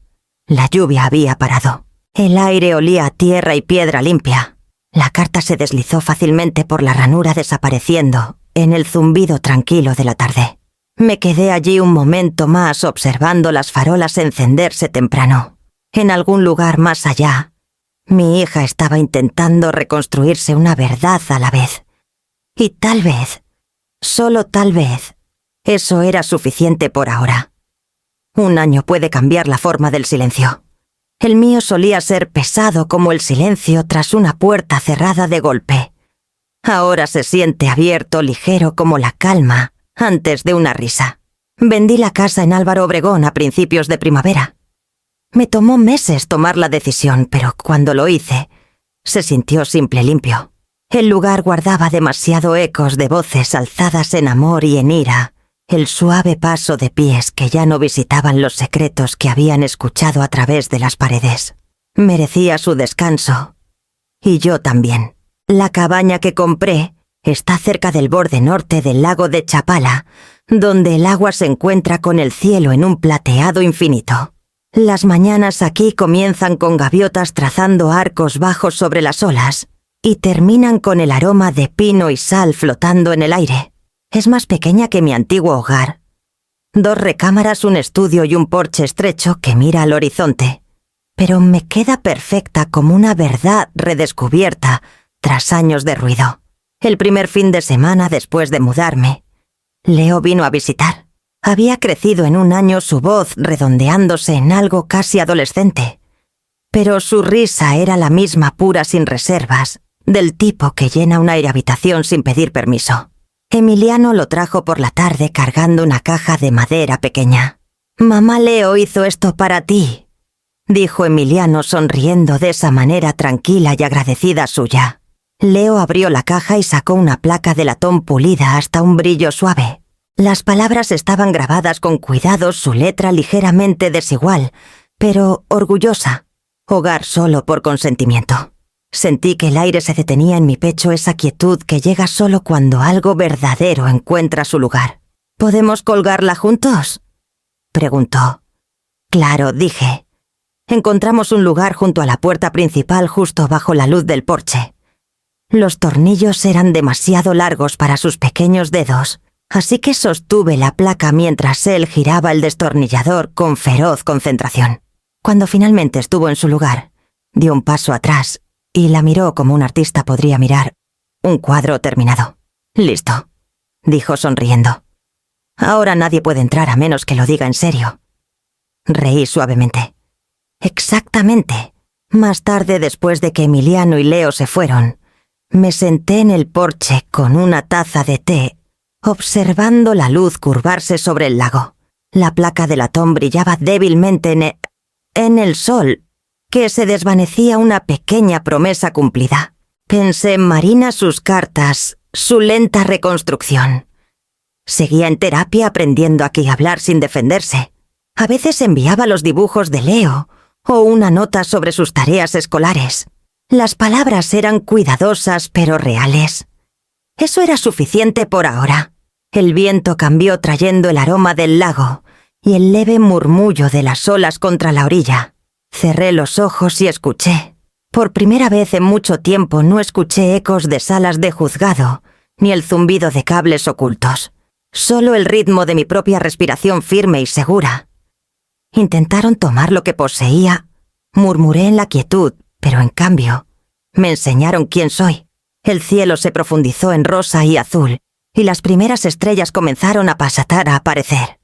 la lluvia había parado. El aire olía a tierra y piedra limpia. La carta se deslizó fácilmente por la ranura, desapareciendo en el zumbido tranquilo de la tarde. Me quedé allí un momento más observando las farolas encenderse temprano. En algún lugar más allá, mi hija estaba intentando reconstruirse una verdad a la vez. Y tal vez, solo tal vez, eso era suficiente por ahora. 1 año puede cambiar la forma del silencio. El mío solía ser pesado como el silencio tras una puerta cerrada de golpe. Ahora se siente abierto, ligero como la calma antes de una risa. Vendí la casa en Álvaro Obregón a principios de primavera. Me tomó meses tomar la decisión, pero cuando lo hice, se sintió simple, limpio. El lugar guardaba demasiado ecos de voces alzadas en amor y en ira, el suave paso de pies que ya no visitaban los secretos que habían escuchado a través de las paredes. Merecía su descanso. Y yo también. La cabaña que compré está cerca del borde norte del lago de Chapala, donde el agua se encuentra con el cielo en un plateado infinito. Las mañanas aquí comienzan con gaviotas trazando arcos bajos sobre las olas y terminan con el aroma de pino y sal flotando en el aire. Es más pequeña que mi antiguo hogar. 2 recámaras, un estudio y un porche estrecho que mira al horizonte. Pero me queda perfecta como una verdad redescubierta tras años de ruido. El primer fin de semana después de mudarme, Leo vino a visitar. Había crecido en 1 año su voz redondeándose en algo casi adolescente. Pero su risa era la misma, pura, sin reservas, del tipo que llena una habitación sin pedir permiso. Emiliano lo trajo por la tarde cargando una caja de madera pequeña. «Mamá Leo hizo esto para ti», dijo Emiliano sonriendo de esa manera tranquila y agradecida suya. Leo abrió la caja y sacó una placa de latón pulida hasta un brillo suave. Las palabras estaban grabadas con cuidado, su letra ligeramente desigual, pero orgullosa. Hogar solo por consentimiento. Sentí que el aire se detenía en mi pecho, esa quietud que llega solo cuando algo verdadero encuentra su lugar. ¿Podemos colgarla juntos?, preguntó. Claro, dije. Encontramos un lugar junto a la puerta principal, justo bajo la luz del porche. Los tornillos eran demasiado largos para sus pequeños dedos, así que sostuve la placa mientras él giraba el destornillador con feroz concentración. Cuando finalmente estuvo en su lugar, dio un paso atrás y la miró como un artista podría mirar un cuadro terminado. «Listo», dijo sonriendo. «Ahora nadie puede entrar a menos que lo diga en serio». Reí suavemente. Exactamente. Más tarde, después de que Emiliano y Leo se fueron, me senté en el porche con una taza de té, observando la luz curvarse sobre el lago. La placa de latón brillaba débilmente en el sol, que se desvanecía una pequeña promesa cumplida. Pensé en Marina, sus cartas, su lenta reconstrucción. Seguía en terapia aprendiendo aquí a hablar sin defenderse. A veces enviaba los dibujos de Leo o una nota sobre sus tareas escolares. Las palabras eran cuidadosas pero reales. Eso era suficiente por ahora. El viento cambió trayendo el aroma del lago y el leve murmullo de las olas contra la orilla. Cerré los ojos y escuché. Por primera vez en mucho tiempo no escuché ecos de salas de juzgado ni el zumbido de cables ocultos. Solo el ritmo de mi propia respiración firme y segura. Intentaron tomar lo que poseía. Murmuré en la quietud, pero en cambio, me enseñaron quién soy. El cielo se profundizó en rosa y azul, y las primeras estrellas comenzaron a aparecer.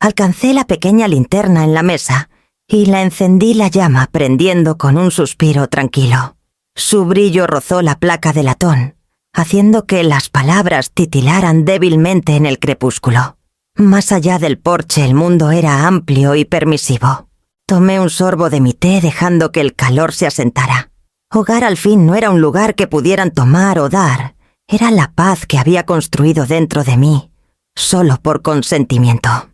Alcancé la pequeña linterna en la mesa, y la encendí la llama prendiendo con un suspiro tranquilo. Su brillo rozó la placa de latón, haciendo que las palabras titilaran débilmente en el crepúsculo. Más allá del porche el mundo era amplio y permisivo. Tomé un sorbo de mi té dejando que el calor se asentara. Hogar al fin no era un lugar que pudieran tomar o dar, era la paz que había construido dentro de mí, solo por consentimiento.